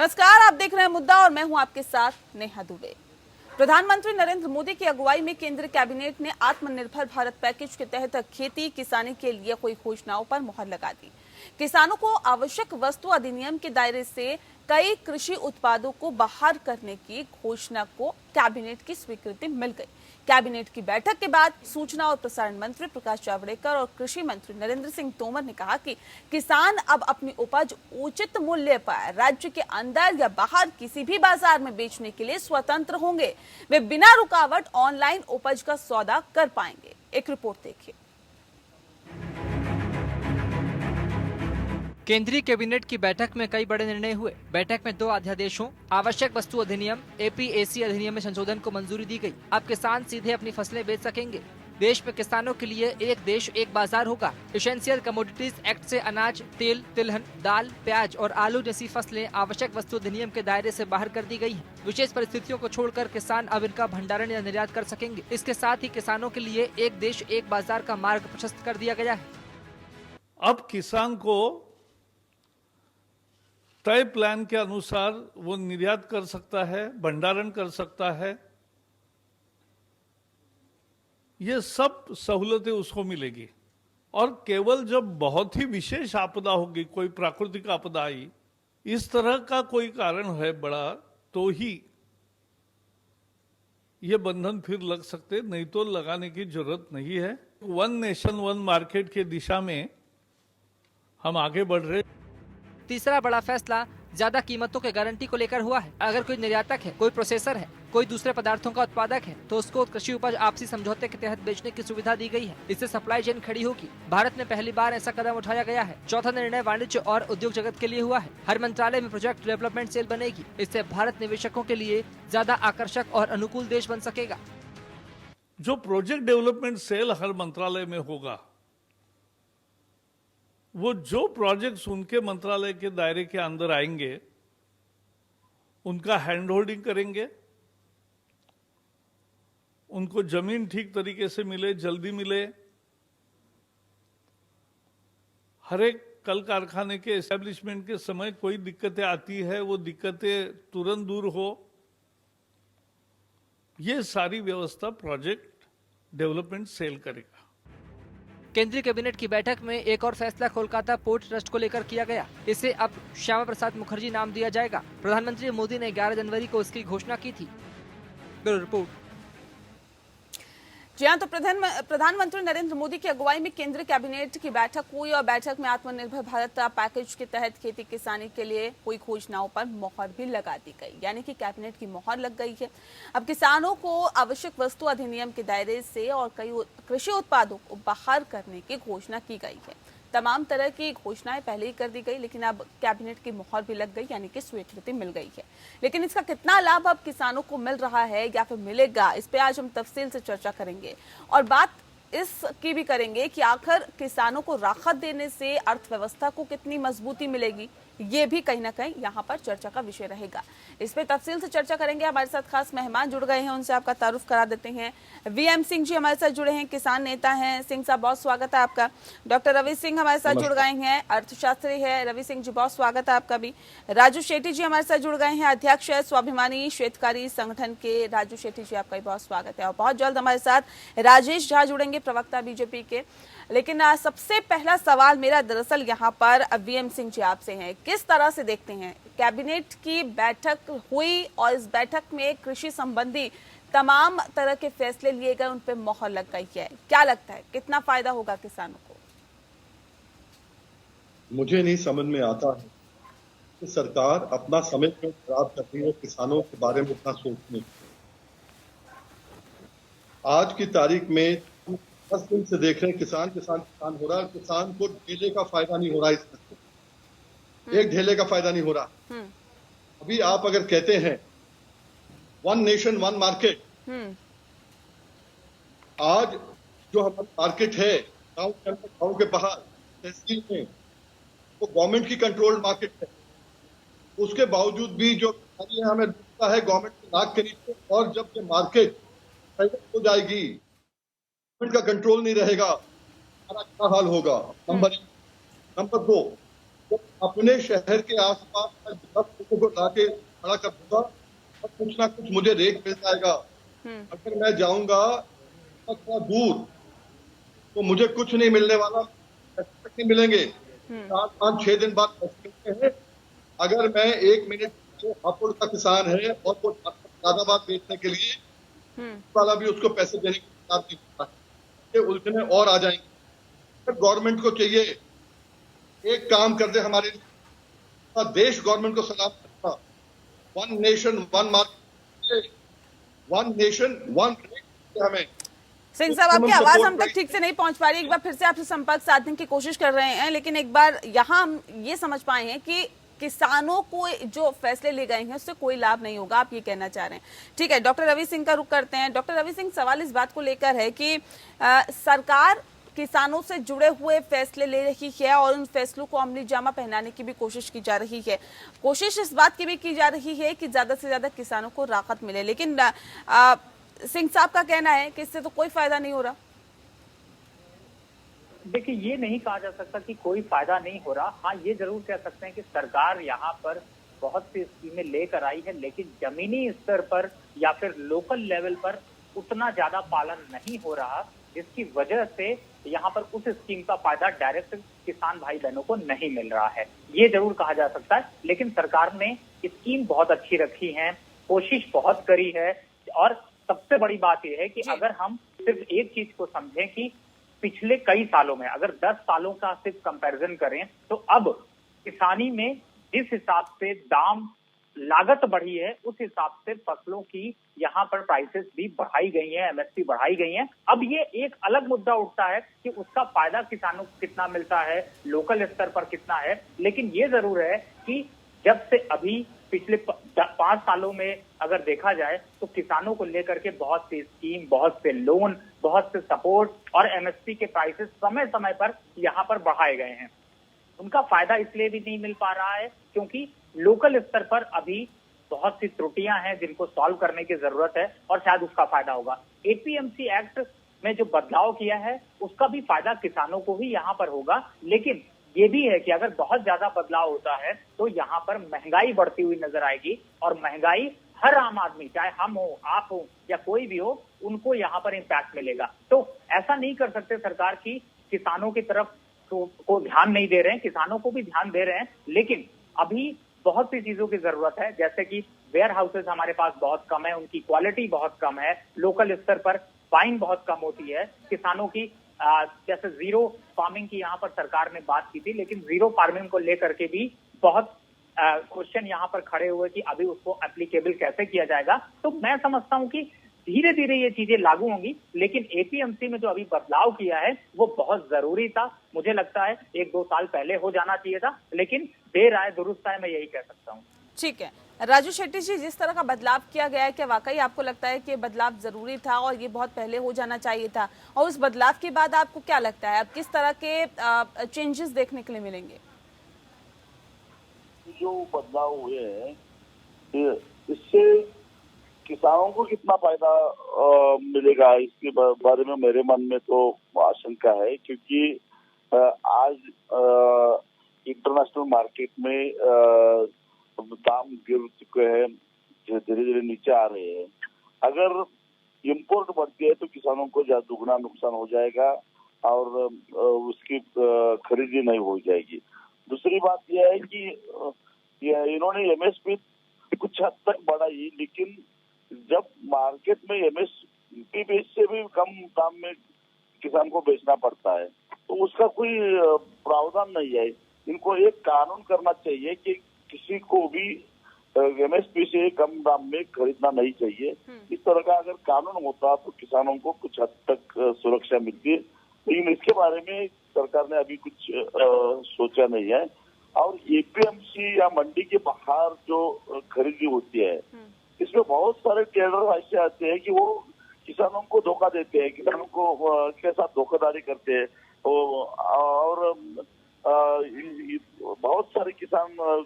नमस्कार, आप देख रहे हैं मुद्दा और मैं हूं आपके साथ नेहा दुबे। प्रधानमंत्री नरेंद्र मोदी की अगुवाई में केंद्रीय कैबिनेट ने आत्मनिर्भर भारत पैकेज के तहत खेती किसानी के लिए कई घोषणाओं पर मुहर लगा दी। किसानों को आवश्यक वस्तु अधिनियम के दायरे से कई कृषि उत्पादों को बाहर करने की घोषणा को कैबिनेट की स्वीकृति मिल गई। कैबिनेट की बैठक के बाद सूचना और प्रसारण मंत्री प्रकाश जावड़ेकर और कृषि मंत्री नरेंद्र सिंह तोमर ने कहा कि किसान अब अपनी उपज उचित मूल्य पर राज्य के अंदर या बाहर किसी भी बाजार में बेचने के लिए स्वतंत्र होंगे। वे बिना रुकावट ऑनलाइन उपज का सौदा कर पाएंगे। एक रिपोर्ट देखिए। केंद्रीय कैबिनेट की बैठक में कई बड़े निर्णय हुए। बैठक में 2 अध्यादेशों आवश्यक वस्तु अधिनियम एपीएसी अधिनियम में संशोधन को मंजूरी दी गई। अब किसान सीधे अपनी फसलें बेच सकेंगे। देश में किसानों के लिए एक देश एक बाजार होगा। एसेंशियल कमोडिटीज एक्ट से अनाज, तेल, तिलहन, दाल, प्याज और आलू जैसी फसलें आवश्यक वस्तु अधिनियम के दायरे से बाहर कर दी गई हैं। विशेष परिस्थितियों को छोड़कर किसान अब इनका भंडारण या निर्यात कर सकेंगे। इसके साथ ही किसानों के लिए एक देश एक बाजार का मार्ग प्रशस्त कर दिया गया है। अब किसान को तय प्लान के अनुसार वो निर्यात कर सकता है, भंडारण कर सकता है। ये सब सहूलतें उसको मिलेगी। और केवल जब बहुत ही विशेष आपदा होगी, कोई प्राकृतिक आपदा आई, इस तरह का कोई कारण है बड़ा, तो ही ये बंधन फिर लग सकते, नहीं तो लगाने की जरूरत नहीं है। वन नेशन वन मार्केट के दिशा में हम आगे बढ़ रहे। तीसरा बड़ा फैसला ज्यादा कीमतों के गारंटी को लेकर हुआ है। अगर कोई निर्यातक है, कोई प्रोसेसर है, कोई दूसरे पदार्थों का उत्पादक है, तो उसको कृषि उपज आपसी समझौते के तहत बेचने की सुविधा दी गई है। इससे सप्लाई चेन खड़ी होगी। भारत में पहली बार ऐसा कदम उठाया गया है। चौथा निर्णय वाणिज्य और उद्योग जगत के लिए हुआ है। हर मंत्रालय में प्रोजेक्ट डेवलपमेंट सेल बनेगी। इससे भारत निवेशकों के लिए ज्यादा आकर्षक और अनुकूल देश बन सकेगा। जो प्रोजेक्ट डेवलपमेंट सेल हर मंत्रालय में होगा, वो जो प्रोजेक्ट्स उनके मंत्रालय के दायरे के अंदर आएंगे उनका हैंड होल्डिंग करेंगे, उनको जमीन ठीक तरीके से मिले, जल्दी मिले, हर एक कल कारखाने के एस्टेब्लिशमेंट के समय कोई दिक्कतें आती है, वो दिक्कतें तुरंत दूर हो। ये सारी व्यवस्था प्रोजेक्ट डेवलपमेंट सेल करेगा। केंद्रीय कैबिनेट की बैठक में एक और फैसला कोलकाता पोर्ट ट्रस्ट को लेकर किया गया। इसे अब श्यामा प्रसाद मुखर्जी नाम दिया जाएगा। प्रधानमंत्री मोदी ने 11 जनवरी को इसकी घोषणा की थी। Bureau report. जी हाँ, तो प्रधानमंत्री नरेंद्र मोदी की अगुवाई में केंद्रीय कैबिनेट की बैठक हुई और बैठक में आत्मनिर्भर भारत पैकेज के तहत खेती किसानी के लिए कोई घोषणाओं पर मोहर भी लगा दी गई। यानी कि कैबिनेट की मोहर लग गई है। अब किसानों को आवश्यक वस्तु अधिनियम के दायरे से और कई कृषि उत्पादों को बाहर करने की घोषणा की गई है। तमाम तरह की घोषणाएं पहले ही कर दी गई, लेकिन अब कैबिनेट की मोहर भी लग गई, यानी कि स्वीकृति मिल गई है। लेकिन इसका कितना लाभ अब किसानों को मिल रहा है या फिर मिलेगा, इस पे आज हम तफसील से चर्चा करेंगे और बात इसकी भी करेंगे कि आखिर किसानों को राहत देने से अर्थव्यवस्था को कितनी मजबूती मिलेगी। ये भी कहीं ना कहीं यहाँ पर चर्चा का विषय रहेगा। इस पे तफसील से चर्चा करेंगे। हमारे साथ खास मेहमान जुड़ गए हैं, उनसे आपका तारुफ करा देते हैं। वीएम सिंह जी हमारे साथ जुड़े हैं, किसान नेता हैं। सिंह साहब, बहुत स्वागत है आपका। डॉक्टर रवि सिंह हमारे साथ जुड़ गए हैं, अर्थशास्त्री है। रवि सिंह जी, बहुत स्वागत है आपका भी। राजू शेट्टी जी हमारे साथ जुड़ गए हैं, अध्यक्ष है स्वाभिमानी श्वेतकारी संगठन के। राजू शेट्टी जी, आपका भी बहुत स्वागत है। और बहुत जल्द हमारे साथ राजेश झा जुड़ेंगे, प्रवक्ता बीजेपी के। लेकिन सबसे पहला सवाल मेरा दरअसल यहाँ पर वीएम सिंह जी आपसे है, किस तरह से देखते हैं कैबिनेट की बैठक हुई और इस बैठक में कृषि संबंधी तमाम तरह के फैसले लिए गए, उन पे मोहर लग गई है। क्या लगता है कितना फायदा होगा किसानों को? मुझे नहीं समझ में आता है कि सरकार अपना समय क्यों खराब कर रही है किसानों के बारे में इतना सोचने। आज की तारीख में 10 दिन से देख रहे हैं किसान हो रहा है। किसान को ढेले का फायदा नहीं हो रहा, इसमें एक ढेले का फायदा नहीं हो रहा। अभी आप अगर कहते हैं वन नेशन वन मार्केट, आज जो हमारा मार्केट है गांव के अंदर, गांव के बाहर, तहसील में, वो गवर्नमेंट की कंट्रोल मार्केट है। उसके बावजूद भी जो हमें दिखता है गवर्नमेंट के नाक के नीचे, और जब ये मार्केट प्राइवेट हो जाएगी, का कंट्रोल नहीं रहेगा, हमारा क्या हाल होगा। नंबर 1। नंबर 2, तो अपने शहर के आसपास मैं 10 लोगों को लाके खड़ा कर दूंगा और कुछ ना कुछ मुझे रेट मिल जाएगा। अगर मैं जाऊंगा थोड़ा दूर तो मुझे कुछ नहीं मिलने वाला, पैसे तक नहीं मिलेंगे। 4-5-6 दिन बाद पैसे मिलते हैं। अगर मैं 1 मिनट जो हापुड़ का किसान है और वो मुरादाबाद बेचने के लिए वाला भी उसको पैसे देने की तैयार नहीं होता है, ये उलझने और आ जाएंगे। गवर्नमेंट को चाहिए एक काम कर दे, हमारे देश गवर्नमेंट को सलाम करना, 1 नेशन 1 मार्केट, 1 नेशन 1 रेट हमें। सिंह साहब, आपकी आवाज हम तक ठीक से नहीं पहुंच पा रही। एक बार फिर से आपसे संपर्क साधने की कोशिश कर रहे हैं, लेकिन एक बार यहाँ हम ये समझ पाए हैं कि किसानों को जो फैसले ले गए हैं उससे कोई लाभ नहीं होगा, आप ये कहना चाह रहे हैं। ठीक है, डॉक्टर रवि सिंह का रुख करते हैं। डॉक्टर रवि सिंह, सवाल इस बात को लेकर है कि सरकार किसानों से जुड़े हुए फैसले ले रही है और उन फैसलों को अमली जामा पहनाने की भी कोशिश की जा रही है। कोशिश इस बात की भी की जा रही है कि ज्यादा से ज्यादा किसानों को राहत मिले, लेकिन सिंह साहब का कहना है कि इससे तो कोई फायदा नहीं हो रहा। देखिए, ये नहीं कहा जा सकता कि कोई फायदा नहीं हो रहा। हाँ, ये जरूर कह सकते हैं कि सरकार यहाँ पर बहुत सी स्कीमें लेकर आई है, लेकिन जमीनी स्तर पर या फिर लोकल लेवल पर उतना ज्यादा पालन नहीं हो रहा, जिसकी वजह से यहाँ पर उस स्कीम का फायदा डायरेक्ट किसान भाई बहनों को नहीं मिल रहा है। ये जरूर कहा जा सकता है, लेकिन सरकार ने स्कीम बहुत अच्छी रखी है, कोशिश बहुत करी है। और सबसे बड़ी बात यह है कि अगर हम सिर्फ एक चीज को समझें कि पिछले कई सालों में अगर 10 सालों का सिर्फ कंपैरिजन करें, तो अब किसानी में जिस हिसाब से दाम लागत बढ़ी है, उस हिसाब से फसलों की यहाँ पर प्राइसेस भी बढ़ाई गई है, एमएसपी बढ़ाई गई है। अब ये एक अलग मुद्दा उठता है कि उसका फायदा किसानों को कितना मिलता है, लोकल स्तर पर कितना है। लेकिन ये जरूर है कि जब से अभी पिछले 5 सालों में अगर देखा जाए तो किसानों को लेकर के बहुत सी स्कीम, बहुत से लोन, बहुत से सपोर्ट और एमएसपी के प्राइसेस समय समय पर यहाँ पर बढ़ाए गए हैं। उनका फायदा इसलिए भी नहीं मिल पा रहा है क्योंकि लोकल स्तर पर अभी बहुत सी त्रुटियां हैं जिनको सॉल्व करने की जरूरत है और शायद उसका फायदा होगा। एपीएमसी एक्ट में जो बदलाव किया है उसका भी फायदा किसानों को ही यहाँ पर होगा, लेकिन ये भी है कि अगर बहुत ज्यादा बदलाव होता है तो यहाँ पर महंगाई बढ़ती हुई नजर आएगी और महंगाई हर आम आदमी, चाहे हम हो, आप हो या कोई भी हो, उनको यहाँ पर इम्पैक्ट मिलेगा। तो ऐसा नहीं कर सकते सरकार की किसानों की तरफ को ध्यान नहीं दे रहे हैं, किसानों को भी ध्यान दे रहे हैं, लेकिन अभी बहुत सी चीजों की जरूरत है। जैसे कि वेयर हाउसेज हमारे पास बहुत कम है, उनकी क्वालिटी बहुत कम है, लोकल स्तर पर बाइंग बहुत कम होती है किसानों की। जैसे जीरो फार्मिंग की यहाँ पर सरकार ने बात की थी, लेकिन जीरो फार्मिंग को लेकर के भी बहुत क्वेश्चन यहाँ पर खड़े हुए कि अभी उसको एप्लीकेबल कैसे किया जाएगा। तो मैं समझता हूँ कि धीरे धीरे ये चीजें लागू होंगी, लेकिन एपीएमसी में जो अभी बदलाव किया है वो बहुत जरूरी था। मुझे लगता है 1-2 साल पहले हो जाना चाहिए था, लेकिन देर आए दुरुस्त आए, मैं यही कह सकता हूँ। ठीक है, राजू शेट्टी जी, जिस तरह का बदलाव किया गया है, क्या वाकई आपको लगता है कि बदलाव जरूरी था और ये बहुत पहले हो जाना चाहिए था? और उस बदलाव के बाद आपको क्या लगता है अब किस तरह के चेंजेस देखने के लिए मिलेंगे? जो बदलाव हुए हैं इससे किसानों को कितना फायदा मिलेगा, इसके बारे में मेरे मन में तो आशंका है, क्योंकि आज इंटरनेशनल मार्केट में दाम गिर चुके हैं, धीरे धीरे नीचे आ रहे हैं। अगर इंपोर्ट बढ़ती है तो किसानों को दुगना नुकसान हो जाएगा और उसकी खरीदी नहीं हो जाएगी। दूसरी बात यह है कि इन्होंने एमएसपी कुछ हद तक बढ़ाई, लेकिन जब मार्केट में एमएसपी बेच से भी कम दाम में किसान को बेचना पड़ता है तो उसका कोई प्रावधान नहीं है। इनको एक कानून करना चाहिए कि किसी को भी एमएसपी से कम दाम में खरीदना नहीं चाहिए। इस तरह का अगर कानून होता तो किसानों को कुछ हद तक सुरक्षा मिलती है, लेकिन इसके बारे में सरकार ने अभी कुछ सोचा नहीं है। और एपीएमसी या मंडी के बाहर जो खरीदी होती है इसमें बहुत सारे ट्रेडर ऐसे आते हैं कि वो किसानों को धोखा देते हैं, किसानों को के साथ धोखाधड़ी करते हैं और बहुत सारे किसानों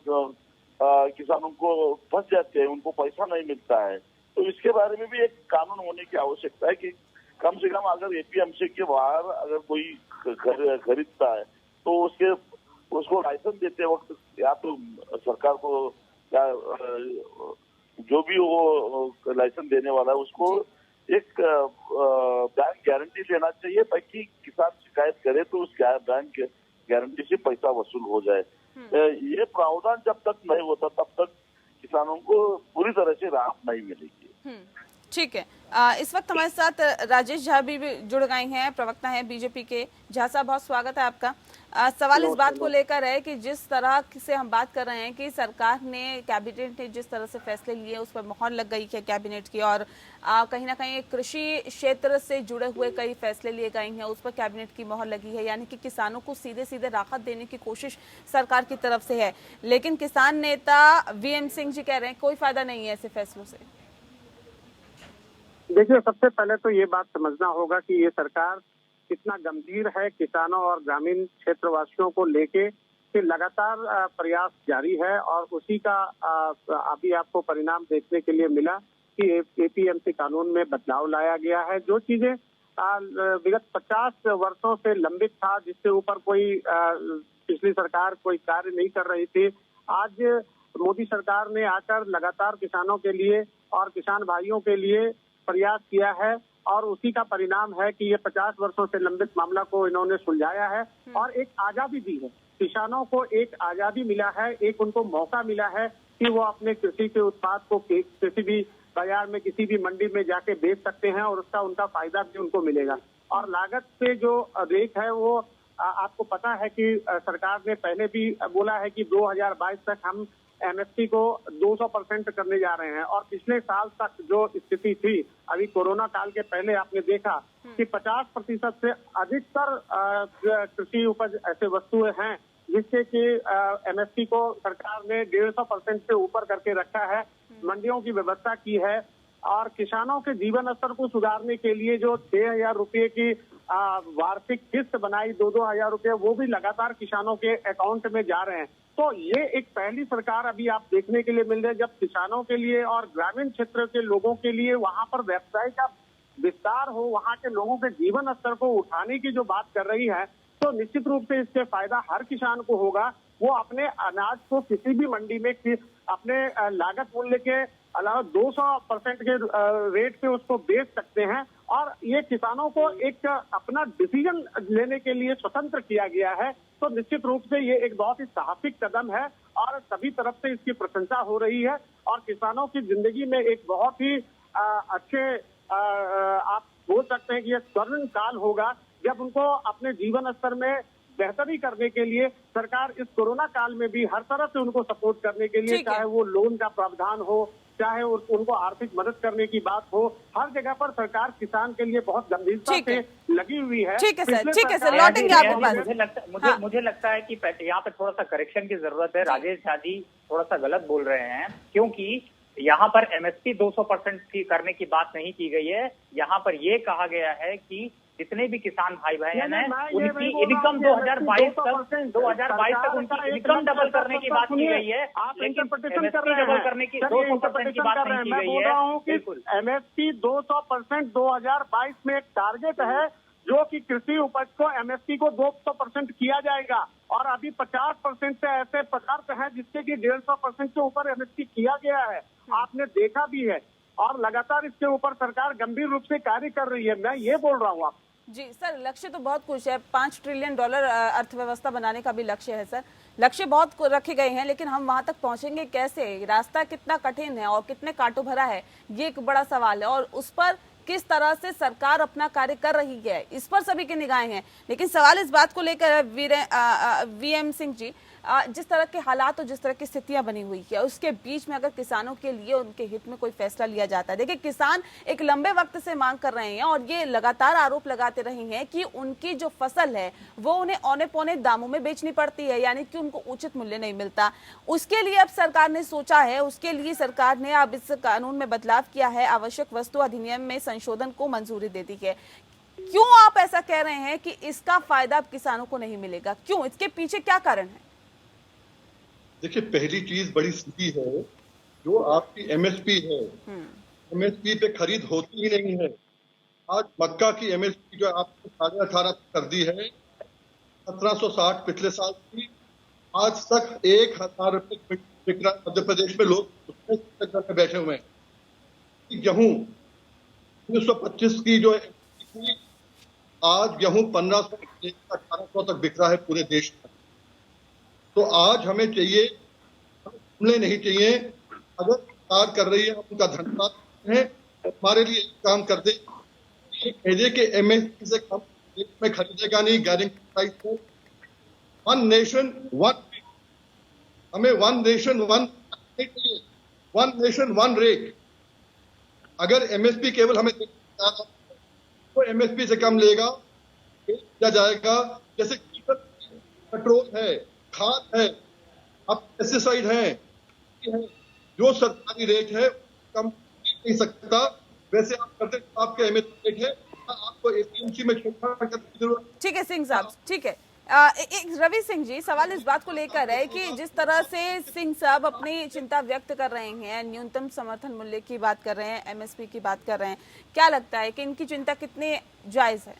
को फंस जाते हैं, उनको पैसा नहीं मिलता है। तो इसके बारे में भी एक कानून होने की आवश्यकता है कि कम से कम अगर एपीएमसी के बाहर अगर कोई खरीदता है तो उसके उसको लाइसेंस देते वक्त या तो सरकार को या जो भी वो लाइसेंस देने वाला है उसको एक बैंक गारंटी लेना चाहिए, ताकि किसान शिकायत करे तो उस बैंक गारंटी से पैसा वसूल हो जाए। ये प्रावधान जब तक नहीं होता तब तक किसानों को पूरी तरह से राहत नहीं मिलेगी। ठीक है। इस वक्त हमारे साथ राजेश झा भी जुड़ गए हैं, प्रवक्ता हैं बीजेपी के। झा साहब, बहुत स्वागत है आपका। सवाल इस बात को लेकर है कि जिस तरह से हम बात कर रहे हैं कि सरकार ने, कैबिनेट ने जिस तरह से फैसले लिए उस पर मोहर लग गई है कैबिनेट की, और कहीं ना कहीं कृषि क्षेत्र से जुड़े हुए कई फैसले लिए गए हैं उस पर कैबिनेट की मोहर लगी है, यानी कि किसानों को सीधे सीधे राहत देने की कोशिश सरकार की तरफ से है। लेकिन किसान नेता वीएम सिंह जी कह रहे हैं कोई फायदा नहीं है ऐसे फैसलों से। देखिए, सबसे पहले तो ये बात समझना होगा कि ये सरकार कितना गंभीर है किसानों और ग्रामीण क्षेत्रवासियों को लेके, कि लगातार प्रयास जारी है और उसी का अभी आपको परिणाम देखने के लिए मिला कि एपीएमसी कानून में बदलाव लाया गया है। जो चीजें विगत 50 वर्षों से लंबित था, जिसके ऊपर कोई पिछली सरकार कोई कार्य नहीं कर रही थी, आज मोदी सरकार ने आकर लगातार किसानों के लिए और किसान भाइयों के लिए प्रयास किया है और उसी का परिणाम है कि ये 50 वर्षों से लंबित मामला को इन्होंने सुलझाया है और एक आजादी दी है। किसानों को एक आजादी मिला है, एक उनको मौका मिला है कि वो अपने कृषि के उत्पाद को किसी भी बाजार में, किसी भी मंडी में जाके बेच सकते हैं और उसका उनका फायदा भी उनको मिलेगा। और लागत पे जो रेट है वो आपको पता है कि सरकार ने पहले भी बोला है कि 2022 तक हम एमएसपी को 200% करने जा रहे हैं। और पिछले साल तक जो स्थिति थी, अभी कोरोना काल के पहले आपने देखा कि 50% से अधिकतर कृषि उपज ऐसे वस्तुएं हैं जिससे कि एमएसपी को सरकार ने 150% से ऊपर करके रखा है, मंडियों की व्यवस्था की है और किसानों के जीवन स्तर को सुधारने के लिए जो 6,000 रुपये की वार्षिक किस्त बनाई, 2-2 हजार रुपये, वो भी लगातार किसानों के अकाउंट में जा रहे हैं। तो ये एक पहली सरकार अभी आप देखने के लिए मिल रही है जब किसानों के लिए और ग्रामीण क्षेत्र के लोगों के लिए वहां पर व्यवसाय का विस्तार हो, वहां के लोगों के जीवन स्तर को उठाने की जो बात कर रही है, तो निश्चित रूप से इससे फायदा हर किसान को होगा। वो अपने अनाज को किसी भी मंडी में अपने लागत मूल्य के अलावा 200% के रेट पे उसको बेच सकते हैं और ये किसानों को एक अपना डिसीजन लेने के लिए स्वतंत्र किया गया है। तो निश्चित रूप से ये एक बहुत ही साहसिक कदम है और सभी तरफ से इसकी प्रशंसा हो रही है और किसानों की जिंदगी में एक बहुत ही अच्छे आप बोल सकते हैं कि ये स्वर्ण काल होगा जब उनको अपने जीवन स्तर में बेहतरी करने के लिए सरकार इस कोरोना काल में भी हर तरह से उनको सपोर्ट करने के लिए, चाहे वो लोन का प्रावधान हो, चाहे उनको आर्थिक मदद करने की बात हो, हर जगह पर सरकार किसान के लिए बहुत गंभीरता से लगी हुई है। ठीक है सर, लौटेंगे आपके पास। मुझे लगता है कि यहाँ पे थोड़ा सा करेक्शन की जरूरत है। राजेश झा जी थोड़ा सा गलत बोल रहे हैं, क्योंकि यहाँ पर एमएसपी 200% की करने की बात नहीं की गई है। यहाँ पर ये कहा गया है कि जितने भी किसान भाई बहन हैं उनकी इनकम 2022 तक उनकी इनकम डबल करने की बात की गई है, लेकिन एमएसपी डबल करने की 200% की बात नहीं की गई है। बोल रहा हूँ कि एमएसपी 200% 2022 में एक टारगेट है जो कि कृषि उपज को एमएसपी को 200% किया जाएगा और अभी 50% से ऐसे पदार्थ हैं जिससे कि 150% से ऊपर एमएसपी किया गया है, आपने देखा भी है और लगातार इसके ऊपर सरकार गंभीर रूप से कार्य कर रही है। मैं ये बोल रहा हूँ आप जी सर, लक्ष्य तो बहुत कुछ है, $5 ट्रिलियन अर्थव्यवस्था बनाने का भी लक्ष्य है सर। लक्ष्य बहुत रखे गए हैं, लेकिन हम वहां तक पहुंचेंगे कैसे? रास्ता कितना कठिन है और कितने कांटो भरा है, ये एक बड़ा सवाल है और उस पर किस तरह से सरकार अपना कार्य कर रही है, इस पर सभी की निगाहें हैं। लेकिन सवाल इस बात को लेकर वीएम सिंह जी, जिस तरह के हालात और जिस तरह की स्थितियां बनी हुई है उसके बीच में अगर किसानों के लिए उनके हित में कोई फैसला लिया जाता है, देखिए किसान एक लंबे वक्त से मांग कर रहे हैं और ये लगातार आरोप लगाते रहे हैं कि उनकी जो फसल है वो उन्हें औने पौने दामों में बेचनी पड़ती है, यानी कि उनको उचित मूल्य नहीं मिलता। उसके लिए अब सरकार ने सोचा है, उसके लिए सरकार ने अब इस कानून में बदलाव किया है, आवश्यक वस्तु अधिनियम में संशोधन को मंजूरी दे दी है। क्यों आप ऐसा कह रहे हैं कि इसका फायदा अब किसानों को नहीं मिलेगा? क्यों? इसके पीछे क्या कारण है? देखिए, पहली चीज बड़ी सीधी है, जो आपकी एमएसपी है, एमएसपी पे खरीद होती ही नहीं है। आज मक्का की एमएसपी जो आपने 18.5 कर दी है, 1760 पिछले साल थी, आज तक 1,000 रुपए बिक रहा है मध्य प्रदेश में, लोग उसमें घर में बैठे हुए हैं। गेहूं 1925 की जो थी, आज गेहूं 1500 से 1800 तक बिक रहा है पूरे देश में। तो आज हमें चाहिए, हमने नहीं चाहिए, अगर सरकार कर रही है हम उनका धन्यवाद है, हमारे लिए एक काम कर दे, ये कह दे कि एमएसपी से कम में खरीदेगा नहीं, गारंटी प्राइस पे। वन नेशन वन, हमें वन नेशन वन नहीं चाहिए, वन नेशन वन रेट। अगर एमएसपी केवल हमें तो एमएसपी से कम लेगा, किया जाएगा। जैसे पेट्रोल है, खाद है, अब पेस्टिसाइड है, जो सरकारी रेट है कम नहीं सकता, वैसे आप करते आपके एमएसपी रेट है, आपको एपीएमसी में छूट करने की जरूरत। ठीक है सिंह साहब, ठीक है। एक रवि सिंह जी, सवाल इस बात को लेकर है कि जिस तरह से सिंह साहब अपनी चिंता व्यक्त कर रहे हैं, न्यूनतम समर्थन मूल्य की बात कर रहे हैं, एमएसपी की बात कर रहे हैं, क्या लगता है कि इनकी चिंता कितनी जायज है?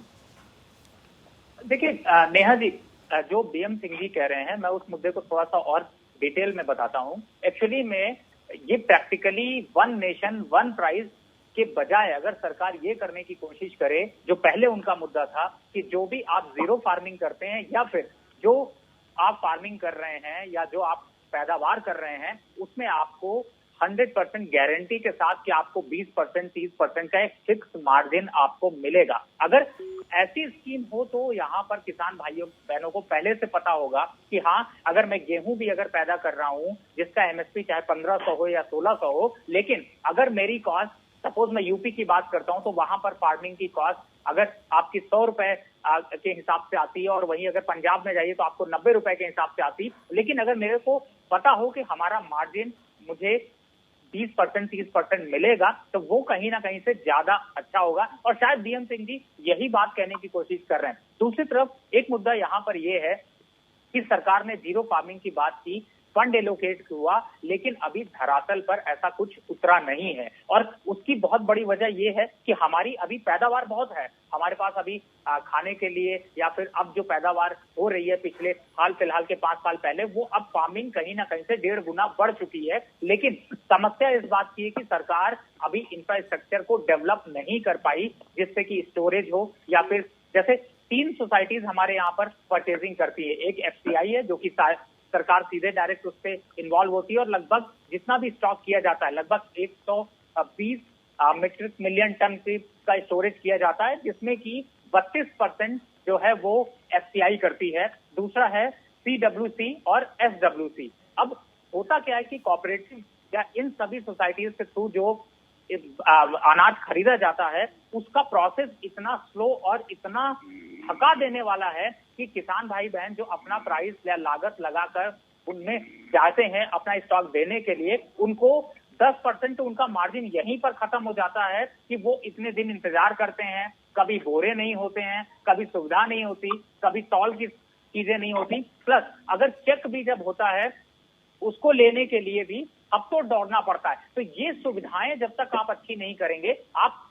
देखिए नेहा जी, जो बीएम सिंह जी कह रहे हैं, मैं उस मुद्दे को थोड़ा सा और डिटेल में बताता हूं। एक्चुअली में ये practically one nation one price के बजाय अगर सरकार ये करने की कोशिश करे, जो पहले उनका मुद्दा था कि जो भी आप जीरो फार्मिंग करते हैं या फिर जो आप फार्मिंग कर रहे हैं या जो आप पैदावार कर रहे हैं, उसमें आपको 100% गारंटी के साथ कि आपको 20% 30% का एक फिक्स मार्जिन आपको मिलेगा। अगर ऐसी स्कीम हो तो यहाँ पर किसान भाइयों बहनों को पहले से पता होगा कि हाँ, अगर मैं गेहूं भी अगर पैदा कर रहा हूँ जिसका एमएसपी चाहे 1500 हो या 1600 हो, लेकिन अगर मेरी कॉस्ट, सपोज मैं यूपी की बात करता हूं, तो वहां पर फार्मिंग की कॉस्ट अगर आपकी 100 रुपए के हिसाब से आती है और वहीं अगर पंजाब में जाइए तो आपको 90 रुपए के हिसाब से आती, लेकिन अगर मेरे को पता हो कि हमारा मार्जिन मुझे 20% 30% मिलेगा, तो वो कहीं ना कहीं से ज्यादा अच्छा होगा। और शायद बीएम सिंह जी यही बात कहने की कोशिश कर रहे हैं। दूसरी तरफ एक मुद्दा यहाँ पर यह है कि सरकार ने जीरो फार्मिंग की बात की, फंड एलोकेट हुआ, लेकिन अभी धरातल पर ऐसा कुछ उतरा नहीं है। और उसकी बहुत बड़ी वजह यह है कि हमारी अभी पैदावार बहुत है, हमारे पास अभी खाने के लिए या फिर अब जो पैदावार हो रही है पिछले हाल फिलहाल के 5 साल पहले, वो अब फार्मिंग कहीं ना कहीं से 1.5 गुना बढ़ चुकी है। लेकिन समस्या इस बात की है कि सरकार अभी इंफ्रास्ट्रक्चर को डेवलप नहीं कर पाई, जिससे कि स्टोरेज हो या फिर जैसे 3 सोसाइटीज हमारे यहाँ पर परचेजिंग करती है। एक एफसीआई है जो कि सरकार सीधे डायरेक्ट उस पर इन्वॉल्व होती है और लगभग जितना भी स्टॉक किया जाता है लगभग 120 मीट्रिक मिलियन टन का स्टोरेज किया जाता है, जिसमें कि 32% जो है वो एफसीआई करती है। दूसरा है सीडब्ल्यूसी और एसडब्ल्यूसी। अब होता क्या है कि कोऑपरेटिव या इन सभी सोसाइटीज के थ्रू जो अनाज खरीदा जाता है, उसका प्रोसेस इतना स्लो और इतना थका देने वाला है कि किसान भाई बहन जो अपना प्राइस या लागत लगाकर उनमें चाहते हैं अपना स्टॉक देने के लिए, उनको 10% उनका मार्जिन यहीं पर खत्म हो जाता है कि वो इतने दिन इंतजार करते हैं, कभी बोरे नहीं होते हैं, कभी सुविधा नहीं होती, कभी तौल की चीजें नहीं होती। प्लस अगर चेक भी जब होता है उसको लेने के लिए भी अब तो दौड़ना पड़ता है। तो ये सुविधाएं जब तक आप अच्छी नहीं करेंगे, आप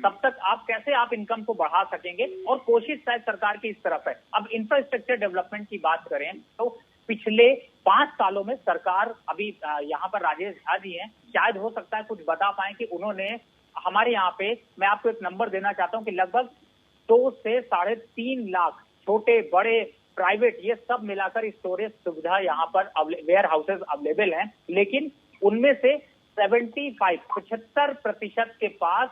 तब तक आप कैसे आप इनकम को बढ़ा सकेंगे? और कोशिश शायद सरकार की इस तरफ है। अब इंफ्रास्ट्रक्चर डेवलपमेंट की बात करें तो पिछले 5 सालों में सरकार, अभी यहाँ पर राजेश झा जी हैं, शायद हो सकता है कुछ बता पाए कि उन्होंने हमारे यहाँ पे, मैं आपको एक नंबर देना चाहता हूँ कि लगभग 2 से 3.5 लाख छोटे बड़े प्राइवेट ये सब मिलाकर स्टोरेज सुविधा यहाँ पर वेयर हाउसेज अवेलेबल हैं, लेकिन उनमें से 75% के पास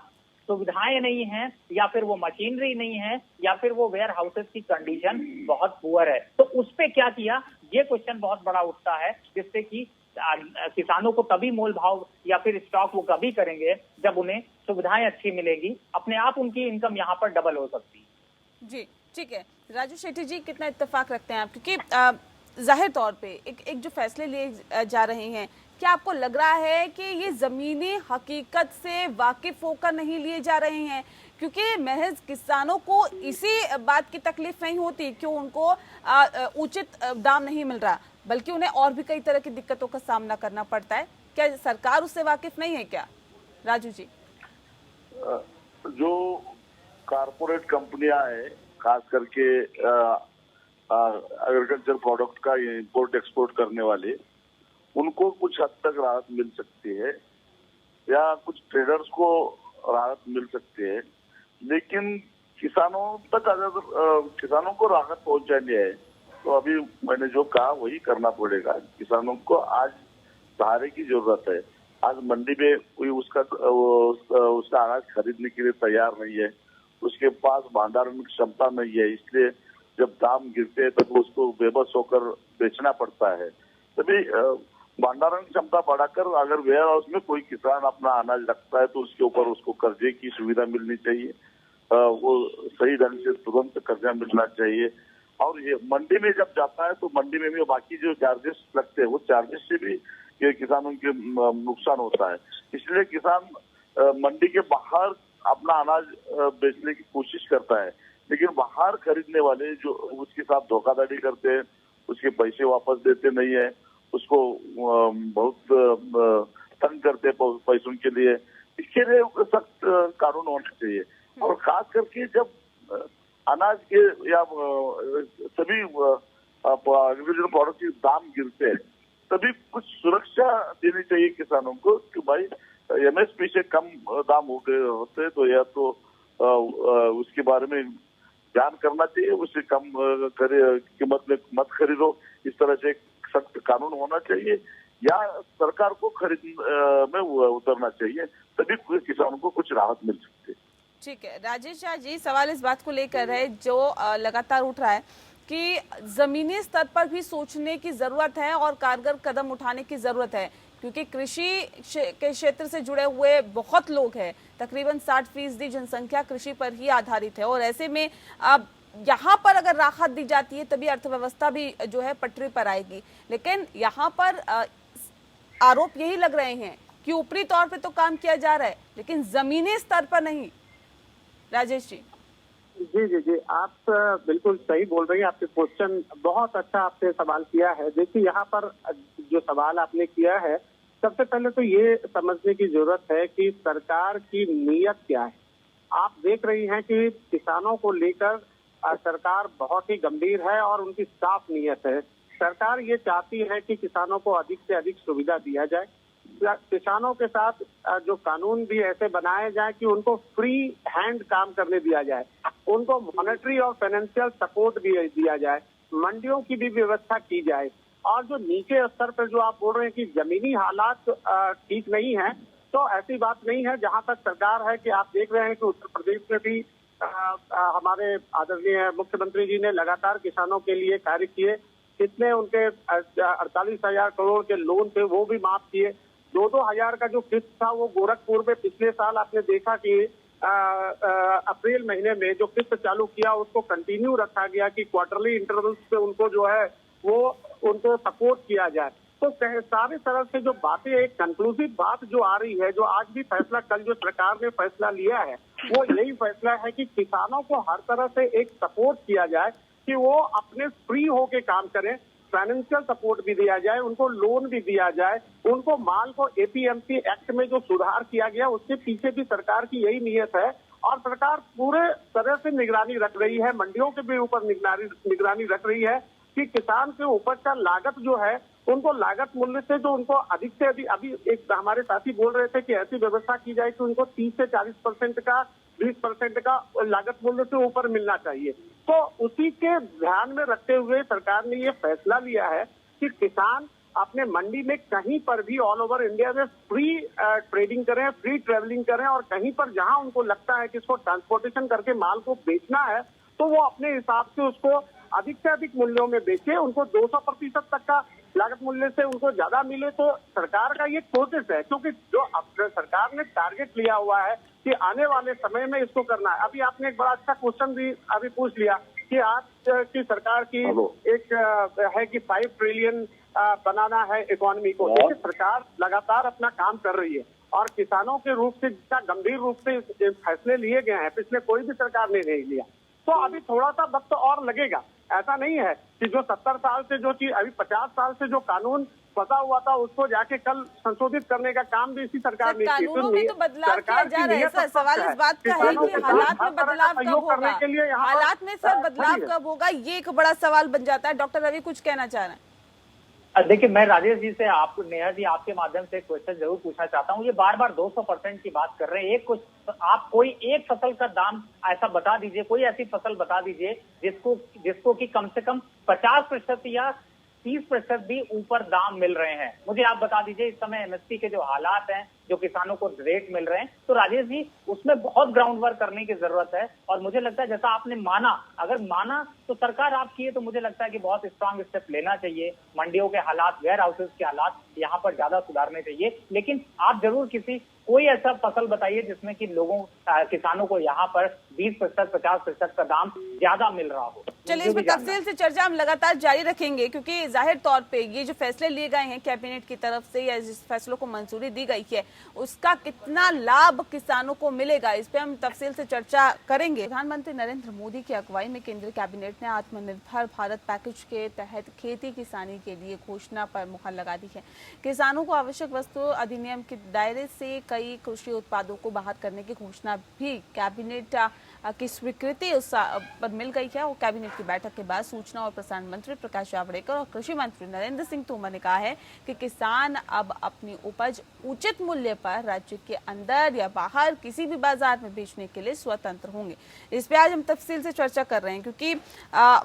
सुविधाएं नहीं हैं, या फिर वो मशीनरी नहीं है, या फिर वो वेयर हाउसेज की कंडीशन बहुत पुअर है। तो उस पे क्या किया, ये क्वेश्चन बहुत बड़ा उठता है, जिससे कि किसानों को तभी मोल भाव या फिर स्टॉक वो कभी करेंगे जब उन्हें सुविधाएं अच्छी मिलेगी, अपने आप उनकी इनकम यहाँ पर डबल हो सकती है। जी ठीक है, राजू शेट्टी जी कितना इत्तेफाक रखते हैं आप, क्योंकि जाहिर तौर पे एक जो फैसले लिए जा रहे हैं, क्या आपको लग रहा है कि ये जमीनी हकीकत से वाकिफ होकर नहीं लिए जा रहे हैं? क्योंकि महज किसानों को इसी बात की तकलीफ नहीं होती कि उनको उचित दाम नहीं मिल रहा, बल्कि उन्हें और भी कई तरह की दिक्कतों का सामना करना पड़ता है। क्या सरकार उससे वाकिफ नहीं है क्या, राजू जी? जो कारपोरेट कंपनियां हैं, खास करके एग्रीकल्चर प्रोडक्ट का इंपोर्ट एक्सपोर्ट करने वाले, उनको कुछ हद तक राहत मिल सकती है या कुछ ट्रेडर्स को राहत मिल सकती है। लेकिन किसानों तक अगर किसानों को राहत पहुंचानी है तो अभी मैंने जो कहा वही करना पड़ेगा। किसानों को आज सहारे की जरूरत है। आज मंडी में कोई उसका अनाज खरीदने के लिए तैयार नहीं है, उसके पास भंडारण क्षमता नहीं है, इसलिए जब दाम गिरते हैं तब उसको बेबस होकर बेचना पड़ता है। तभी भंडारण क्षमता बढ़ाकर अगर वेयर हाउस में कोई किसान अपना अनाज रखता है तो उसके ऊपर उसको कर्जे की सुविधा मिलनी चाहिए, वो सही ढंग से तुरंत कर्जा मिलना चाहिए। और ये मंडी में जब जाता है तो मंडी में भी बाकी जो चार्जेस लगते हैं वो चार्जेस से भी ये किसानों के नुकसान होता है। इसलिए किसान मंडी के बाहर अपना अनाज बेचने की कोशिश करता है, लेकिन बाहर खरीदने वाले जो उसके साथ धोखाधड़ी करते हैं, उसके पैसे वापस देते नहीं है, उसको बहुत तंग करते हैं पैसों के लिए। इसके लिए सख्त कानून होना चाहिए। और खास करके जब अनाज के या सभी एग्रीकल्चर प्रोडक्ट के दाम गिरते हैं तभी कुछ सुरक्षा देनी चाहिए किसानों को कि भाई एमएसपी से कम दाम हो गए होते तो या तो उसके बारे में ध्यान करना चाहिए, उससे कम कीमत में मत खरीदो। इस तरह से सख्त कानून होना चाहिए या सरकार को खरीद में उतरना चाहिए, तभी किसानों को कुछ राहत मिल सकती है। ठीक है राजेश झा जी, सवाल इस बात को लेकर है जो लगातार उठ रहा है कि जमीनी स्तर पर भी सोचने की जरूरत है और कारगर कदम उठाने की जरूरत है, क्योंकि कृषि के क्षेत्र से जुड़े हुए बहुत लोग हैं। तकरीबन 60% जनसंख्या कृषि पर ही आधारित है और ऐसे में अब यहाँ पर अगर राहत दी जाती है तभी अर्थव्यवस्था भी जो है पटरी पर आएगी। लेकिन यहाँ पर आरोप यही लग रहे हैं कि ऊपरी तौर पे तो काम किया जा रहा है लेकिन जमीनी स्तर पर नहीं। राजेश जी जी, आप बिल्कुल सही बोल रही हैं। आपके क्वेश्चन बहुत अच्छा आपने सवाल किया है। देखिए, यहाँ पर जो सवाल आपने किया है, सबसे पहले तो ये समझने की जरूरत है कि सरकार की नीयत क्या है। आप देख रही हैं कि किसानों को लेकर सरकार बहुत ही गंभीर है और उनकी साफ नीयत है। सरकार ये चाहती है कि किसानों को अधिक से अधिक सुविधा दिया जाए, किसानों के साथ जो कानून भी ऐसे बनाए जाए कि उनको फ्री हैंड काम करने दिया जाए, उनको मॉनेटरी और फाइनेंशियल सपोर्ट भी दिया जाए, मंडियों की भी व्यवस्था की जाए। और जो नीचे स्तर पर जो आप बोल रहे हैं कि जमीनी हालात ठीक नहीं है, तो ऐसी बात नहीं है। जहां तक सरकार है कि आप देख रहे हैं कि उत्तर प्रदेश में भी हमारे आदरणीय मुख्यमंत्री जी ने लगातार किसानों के लिए कार्य किए। कितने उनके 48,000 करोड़ के लोन थे वो भी माफ किए। 2-2 हजार का जो किस्त था वो गोरखपुर में पिछले साल आपने देखा कि अप्रैल महीने में जो किस्त चालू किया उसको कंटिन्यू रखा गया कि क्वार्टरली इंटरवल्स पे उनको जो है वो उनको सपोर्ट किया जाए। तो सारे तरह से जो बातें, एक कंक्लूसिव बात जो आ रही है, जो आज भी फैसला कल जो सरकार ने फैसला लिया है वो यही फैसला है कि किसानों को हर तरह से एक सपोर्ट किया जाए कि वो अपने फ्री होके काम करें, फाइनेंशियल सपोर्ट भी दिया जाए, उनको लोन भी दिया जाए, उनको माल को एपीएमसी एक्ट में जो सुधार किया गया उसके पीछे भी सरकार की यही नीयत है। और सरकार पूरे तरह से निगरानी रख रही है, मंडियों के भी ऊपर निगरानी रख रही है कि किसान के उपज का लागत जो है उनको लागत मूल्य से जो उनको अधिक से अधिक, अभी एक हमारे साथी बोल रहे थे कि ऐसी व्यवस्था की जाए कि उनको 30 से 40% का 20% का लागत मूल्य से ऊपर मिलना चाहिए। तो उसी के ध्यान में रखते हुए सरकार ने ये फैसला लिया है कि किसान अपने मंडी में कहीं पर भी ऑल ओवर इंडिया में फ्री ट्रेडिंग करें, फ्री ट्रेवलिंग करें और कहीं पर जहां उनको लगता है कि इसको ट्रांसपोर्टेशन करके माल को बेचना है तो वो अपने हिसाब से उसको अधिक से अधिक मूल्यों में बेचे। उनको 200% तक का लागत मूल्य से उनको ज्यादा मिले। तो सरकार का ये कोशिश है, क्योंकि जो सरकार ने टारगेट लिया हुआ है कि आने वाले समय में इसको करना है। अभी आपने एक बड़ा अच्छा क्वेश्चन भी अभी पूछ लिया कि आज की सरकार की एक है कि 5 ट्रिलियन बनाना है इकोनॉमी को। देखिए, सरकार लगातार अपना काम कर रही है और किसानों के रूप से जितना गंभीर रूप से फैसले लिए गए हैं पिछले कोई भी सरकार ने नहीं लिया। तो अभी थोड़ा सा वक्त और लगेगा, ऐसा नहीं है कि जो 70 साल से जो चीज अभी 50 साल से जो कानून फंसा हुआ था उसको जाके कल संशोधित करने का काम भी इसी सरकार ने किया। कानूनों में तो बदलाव किया जा रहा है सर, सवाल इस बात का है कि हालात में बदलाव कब होगा, हालात में सर बदलाव कब होगा, ये एक बड़ा सवाल बन जाता है। डॉक्टर रवि कुछ कहना चाह रहे हैं? देखिए, मैं राजेश जी से आपको, नेहा जी, आपके माध्यम से एक क्वेश्चन जरूर पूछना चाहता हूँ। ये बार बार 200% की बात कर रहे हैं। आप कोई एक फसल का दाम ऐसा बता दीजिए, कोई ऐसी फसल बता दीजिए जिसको कि कम से कम 50% या 30% भी ऊपर दाम मिल रहे हैं। मुझे आप बता दीजिए इस समय एमएसपी के जो हालात हैं, जो किसानों को रेट मिल रहे हैं, तो राजेश जी उसमें बहुत ग्राउंड वर्क करने की जरूरत है। और मुझे लगता है जैसा आपने माना, अगर माना तो सरकार आपकी है, तो मुझे लगता है कि बहुत स्ट्रांग स्टेप लेना चाहिए। मंडियों के हालात, वेयर हाउसेज के हालात यहाँ पर ज्यादा सुधारने चाहिए। लेकिन आप जरूर कोई ऐसा फसल बताइए जिसमें कि किसानों को यहाँ पर 20% 50% का दाम ज्यादा मिल रहा हो। चलिए, इसमें तफसील से चर्चा हम लगातार जारी रखेंगे, क्योंकि जाहिर तौर पे ये जो फैसले लिए गए हैं कैबिनेट की तरफ से या जिस फैसलों को मंजूरी दी गई है उसका कितना लाभ किसानों को मिलेगा, इस पे हम तफसील से चर्चा करेंगे। प्रधानमंत्री नरेंद्र मोदी की अगुवाई में केंद्रीय कैबिनेट ने आत्मनिर्भर भारत पैकेज के तहत खेती किसानी के लिए घोषणा पर मुहर लगा दी है। किसानों को आवश्यक वस्तु अधिनियम के दायरे से कई कृषि उत्पादों को बाहर करने की घोषणा भी कैबिनेट की स्वीकृति उस पर मिल गई है। और कैबिनेट की बैठक के बाद सूचना और प्रसारण मंत्री प्रकाश जावड़ेकर और कृषि मंत्री नरेंद्र सिंह तोमर ने कहा है कि किसान अब अपनी उपज उचित मूल्य पर राज्य के अंदर या बाहर किसी भी बाजार में बेचने के लिए स्वतंत्र होंगे। इस पे आज हम तफसील से चर्चा कर रहे हैं, क्योंकि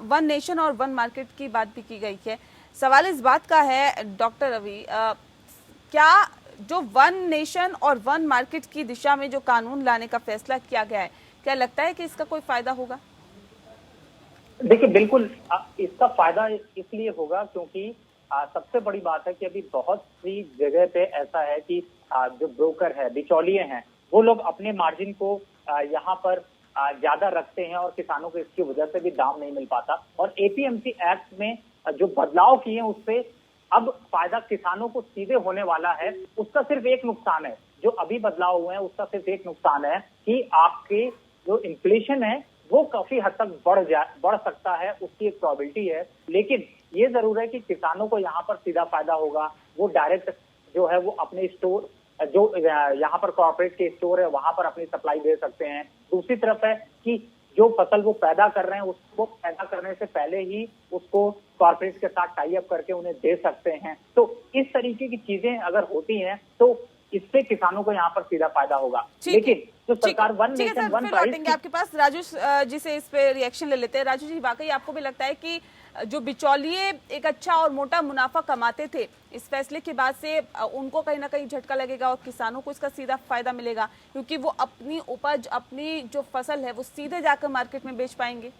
वन नेशन और वन मार्केट की बात भी की गई है। सवाल इस बात का है डॉक्टर रवि, क्या जो वन नेशन और वन मार्केट की दिशा में जो कानून लाने का फैसला किया गया है, क्या लगता है कि इसका कोई फायदा होगा? देखिए, बिल्कुल इसका फायदा इसलिए होगा क्योंकि सबसे बड़ी बात है कि अभी बहुत सी जगह पे ऐसा है कि जो ब्रोकर है, बिचौलिए हैं, वो लोग अपने मार्जिन को यहाँ पर ज्यादा रखते हैं और किसानों को इसकी वजह से भी दाम नहीं मिल पाता। और एपीएमसी एक्ट में जो बदलाव किए हैं उससे अब फायदा किसानों को सीधे होने वाला है। उसका सिर्फ एक नुकसान है, जो अभी बदलाव हुए हैं उसका सिर्फ एक नुकसान है कि आपके जो इन्फ्लेशन है वो काफी हद तक बढ़ सकता है, उसकी एक प्रोबेबिलिटी है। लेकिन ये जरूर है कि किसानों को यहाँ पर सीधा फायदा होगा। वो डायरेक्ट जो है वो अपने स्टोर, जो यहाँ पर कॉर्पोरेट के स्टोर है, वहां पर अपनी सप्लाई दे सकते हैं। दूसरी तरफ है कि जो फसल वो पैदा कर रहे हैं उसको पैदा करने से पहले ही उसको कॉर्पोरेट के साथ टाई अप करके उन्हें दे सकते हैं। तो इस तरीके की चीजें अगर होती हैं तो इससे किसानों को यहाँ पर सीधा फायदा होगा। लेकिन जो सरकार वन नेशन वन प्राइस, आपके पास राजू जी से इस पे रिएक्शन ले लेते हैं। राजू जी, वाकई आपको भी लगता है कि जो बिचौलिए एक अच्छा और मोटा मुनाफा कमाते थे, इस फैसले के बाद से उनको कहीं ना कहीं झटका लगेगा और किसानों को इसका सीधा फायदा मिलेगा, क्योंकि वो अपनी उपज, अपनी जो फसल है वो सीधे जाकर मार्केट में बेच पाएंगे?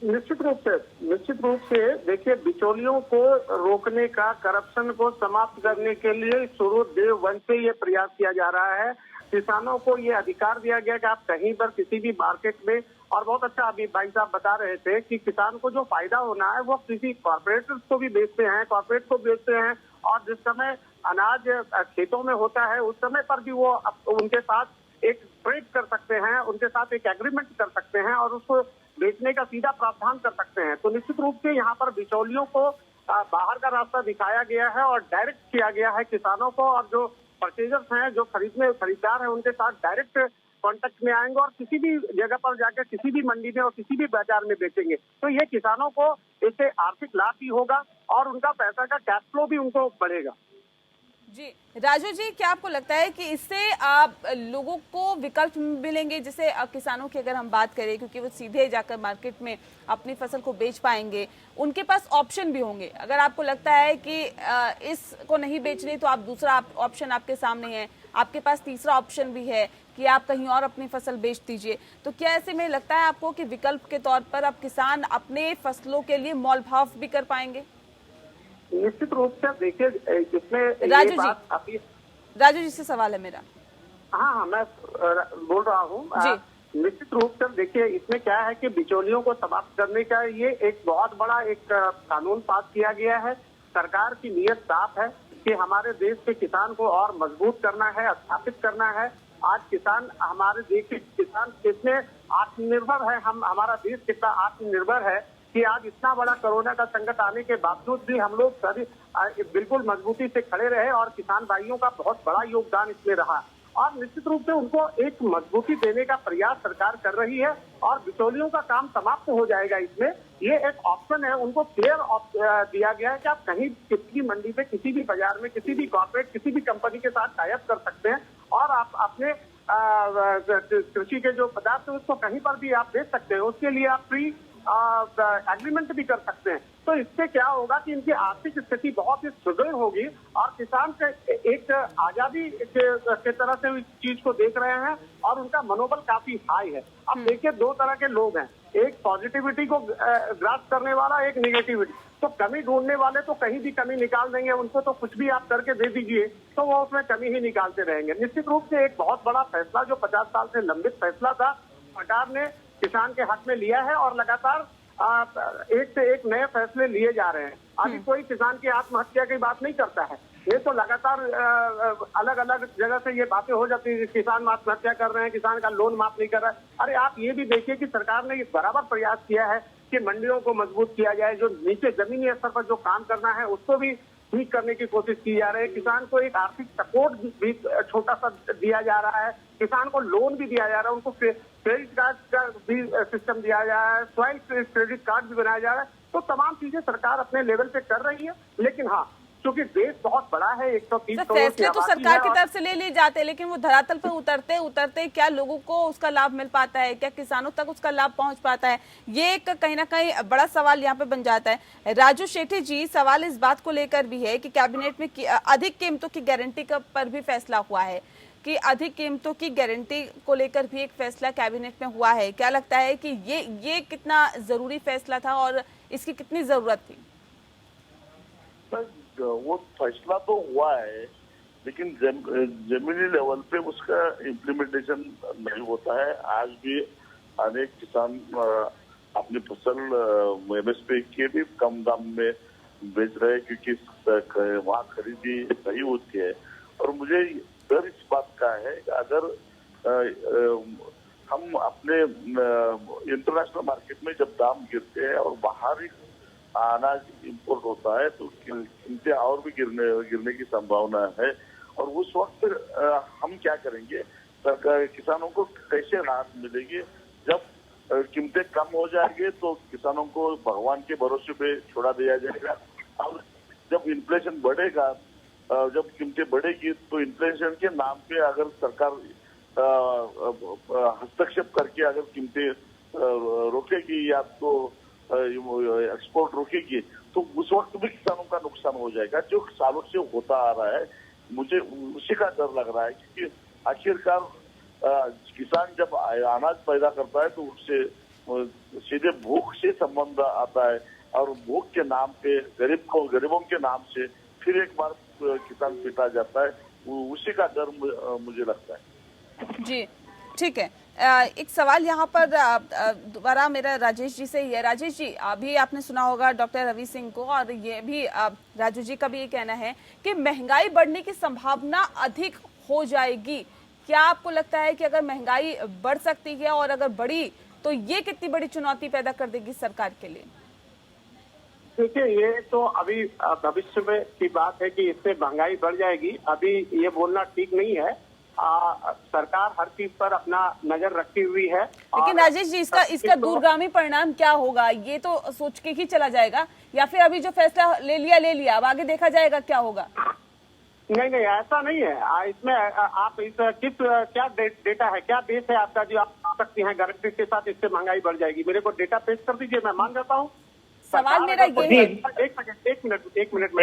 निश्चित रूप से देखिए, बिचौलियों को रोकने का, करप्शन को समाप्त करने के लिए शुरू डे वन से ये प्रयास किया जा रहा है। किसानों को ये अधिकार दिया गया कि आप कहीं पर किसी भी मार्केट में, और बहुत अच्छा अभी भाई साहब बता रहे थे कि किसान को जो फायदा होना है वो किसी कॉर्पोरेट्स को भी बेचते हैं, कॉर्पोरेट को बेचते हैं, और जिस समय अनाज खेतों में होता है उस समय पर भी वो उनके साथ एक ट्रेड कर सकते हैं, उनके साथ एक एग्रीमेंट कर सकते हैं और उसको बेचने का सीधा प्रावधान कर सकते हैं। तो निश्चित रूप से यहाँ पर बिचौलियों को बाहर का रास्ता दिखाया गया है और डायरेक्ट किया गया है किसानों को, और जो परचेजर्स हैं, जो खरीदार हैं, उनके साथ डायरेक्ट कांटेक्ट में आएंगे और किसी भी जगह पर जाकर किसी भी मंडी में और किसी भी बाजार में बेचेंगे। तो ये किसानों को इससे आर्थिक लाभ भी होगा और उनका पैसा का कैश फ्लो भी उनको बढ़ेगा। जी राजू जी, क्या आपको लगता है कि इससे लोगों को विकल्प मिलेंगे? जैसे किसानों की अगर हम बात करें, क्योंकि वो सीधे जाकर मार्केट में अपनी फसल को बेच पाएंगे, उनके पास ऑप्शन भी होंगे। अगर आपको लगता है कि इसको नहीं बेचनी तो आप दूसरा ऑप्शन आपके सामने है, आपके पास तीसरा ऑप्शन भी है कि आप कहीं और अपनी फसल बेच दीजिए। तो क्या ऐसे में लगता है आपको कि विकल्प के तौर पर अब किसान अपने फसलों के लिए मोल भाव भी कर पाएंगे? निश्चित रूप से देखिए, इसमें राजू जी से सवाल है मेरा। हाँ, मैं बोल रहा हूँ। निश्चित रूप से देखिए, इसमें क्या है कि बिचौलियों को समाप्त करने का ये एक बहुत बड़ा एक कानून पास किया गया है। सरकार की नीयत साफ है कि हमारे देश के किसान को और मजबूत करना है, स्थापित करना है आज किसान, हमारे देश के किसान कितने आत्मनिर्भर है, हमारा देश कितना आत्मनिर्भर है कि आज इतना बड़ा कोरोना का संकट आने के बावजूद भी हम लोग सभी बिल्कुल मजबूती से खड़े रहे और किसान भाइयों का बहुत बड़ा योगदान इसमें रहा। और निश्चित रूप से उनको एक मजबूती देने का प्रयास सरकार कर रही है और बिचौलियों का काम समाप्त हो जाएगा। इसमें ये एक ऑप्शन है, उनको क्लियर दिया गया है कि आप कहीं किसी भी मंडी पे, किसी भी बाजार में, किसी भी कॉर्पोरेट, किसी भी कंपनी के साथ टाई अप कर सकते हैं और आप अपने कृषि के जो पदार्थ है उसको कहीं पर भी आप बेच सकते हैं। उसके लिए आप फ्री एग्रीमेंट भी कर सकते हैं। तो इससे क्या होगा कि इनकी आर्थिक स्थिति बहुत ही सुदृढ़ होगी और किसान के एक आजादी के तरह से इस चीज को देख रहे हैं और उनका मनोबल काफी हाई है। अब देखिए, दो तरह के लोग हैं, एक पॉजिटिविटी को ग्रास्प करने वाला, एक निगेटिविटी। तो कमी ढूंढने वाले तो कहीं भी कमी निकाल देंगे, उनको तो कुछ भी आप करके दे दीजिए तो वो उसमें कमी ही निकालते रहेंगे। निश्चित रूप से एक बहुत बड़ा फैसला जो 50 साल से लंबित फैसला था, सरकार ने किसान के हक में लिया है और लगातार एक से एक नए फैसले लिए जा रहे हैं। अभी कोई किसान की आत्महत्या की बात नहीं करता है, ये तो लगातार अलग अलग जगह से ये बातें हो जाती है, किसान आत्महत्या कर रहे हैं, किसान का लोन माफ नहीं कर रहा है। अरे आप ये भी देखिए कि सरकार ने बराबर प्रयास किया है कि मंडियों को मजबूत किया जाए, जो नीचे जमीनी स्तर पर जो काम करना है उसको भी ठीक करने की कोशिश की जा रही है। किसान को एक आर्थिक सपोर्ट भी छोटा सा दिया जा रहा है, किसान को लोन भी दिया जा रहा है, उनको क्रेडिट कार्ड का भी सिस्टम दिया जा रहा है, स्वयं क्रेडिट कार्ड भी बनाया जा रहा है। तो तमाम चीजें सरकार अपने लेवल पे कर रही है। लेकिन हाँ, क्योंकि देश बहुत बड़ा है, 130 करोड़ फैसले तो सरकार की तरफ से ले लिए जाते हैं, लेकिन वो धरातल पर उतरते उतरते क्या लोगों को उसका लाभ मिल पाता है, क्या किसानों तक उसका लाभ पहुंच पाता है, ये एक कहीं ना कहीं बड़ा सवाल यहाँ पे बन जाता है। राजू शेट्टी जी, सवाल इस बात को लेकर भी है कि कैबिनेट में अधिक कीमतों की गारंटी पर भी फैसला हुआ है, कि अधिक कीमतों की गारंटी को लेकर भी एक फैसला कैबिनेट में हुआ है। क्या लगता है कि ये कितना जरूरी फैसला था और इसकी कितनी जरूरत थी? वो फैसला तो हुआ है, लेकिन जमीनी लेवल पे उसका इम्प्लीमेंटेशन नहीं होता है। आज भी अनेक किसान अपनी फसल MSP के भी कम दाम में बेच रहे हैं, क्योंकि वहाँ खरीदी नहीं होती है। और मुझे डर इस बात का है कि अगर हम अपने इंटरनेशनल मार्केट में जब दाम गिरते हैं और बाहरी अनाज इंपोर्ट होता है तो कीमतें और भी गिरने की संभावना है। और उस वक्त हम क्या करेंगे, सरकार किसानों को कैसे राहत मिलेगी? जब कीमतें कम हो जाएंगे तो किसानों को भगवान के भरोसे पे छोड़ा दिया जाएगा। और जब इन्फ्लेशन बढ़ेगा, जब कीमतें बढ़ेगी तो इन्फ्लेशन के नाम पे अगर सरकार हस्तक्षेप करके अगर कीमतें रोकेगी या तो एक्सपोर्ट रोकेगी, तो उस वक्त भी किसानों का नुकसान हो जाएगा, जो सालों से होता आ रहा है। मुझे उसी का डर लग रहा है, क्योंकि आखिरकार किसान जब अनाज पैदा करता है तो उससे सीधे भूख से संबंध आता है और भूख के नाम पे गरीबों के नाम से फिर एक बार किसान पिटा जाता है। उसी का डर मुझे लगता है। जी ठीक है। एक सवाल यहाँ पर दोबारा मेरा राजेश जी से ही है। राजेश जी, अभी आपने सुना होगा डॉक्टर रवि सिंह को, और ये भी राजू जी का भी ये कहना है कि महंगाई बढ़ने की संभावना अधिक हो जाएगी। क्या आपको लगता है कि अगर महंगाई बढ़ सकती है, और अगर बढ़ी तो ये कितनी बड़ी चुनौती पैदा कर देगी सरकार के लिए? देखिए, ये तो अभी भविष्य में की बात है कि इससे महंगाई बढ़ जाएगी, अभी ये बोलना ठीक नहीं है। सरकार हर चीज पर अपना नजर रखी हुई है। लेकिन राजेश जी, इसका दूरगामी परिणाम क्या होगा, ये तो सोच के ही चला जाएगा, या फिर अभी जो फैसला ले लिया अब आगे देखा जाएगा क्या होगा? नहीं, ऐसा नहीं है। इसमें आप क्या डेटा है, क्या बेस है आपका जो आप सकती हैं गारंटी के साथ इससे महंगाई बढ़ जाएगी? मेरे को डेटा पेश कर दीजिए, मैं मान जाता हूँ। सवाल मेरा ये है। एक मिनट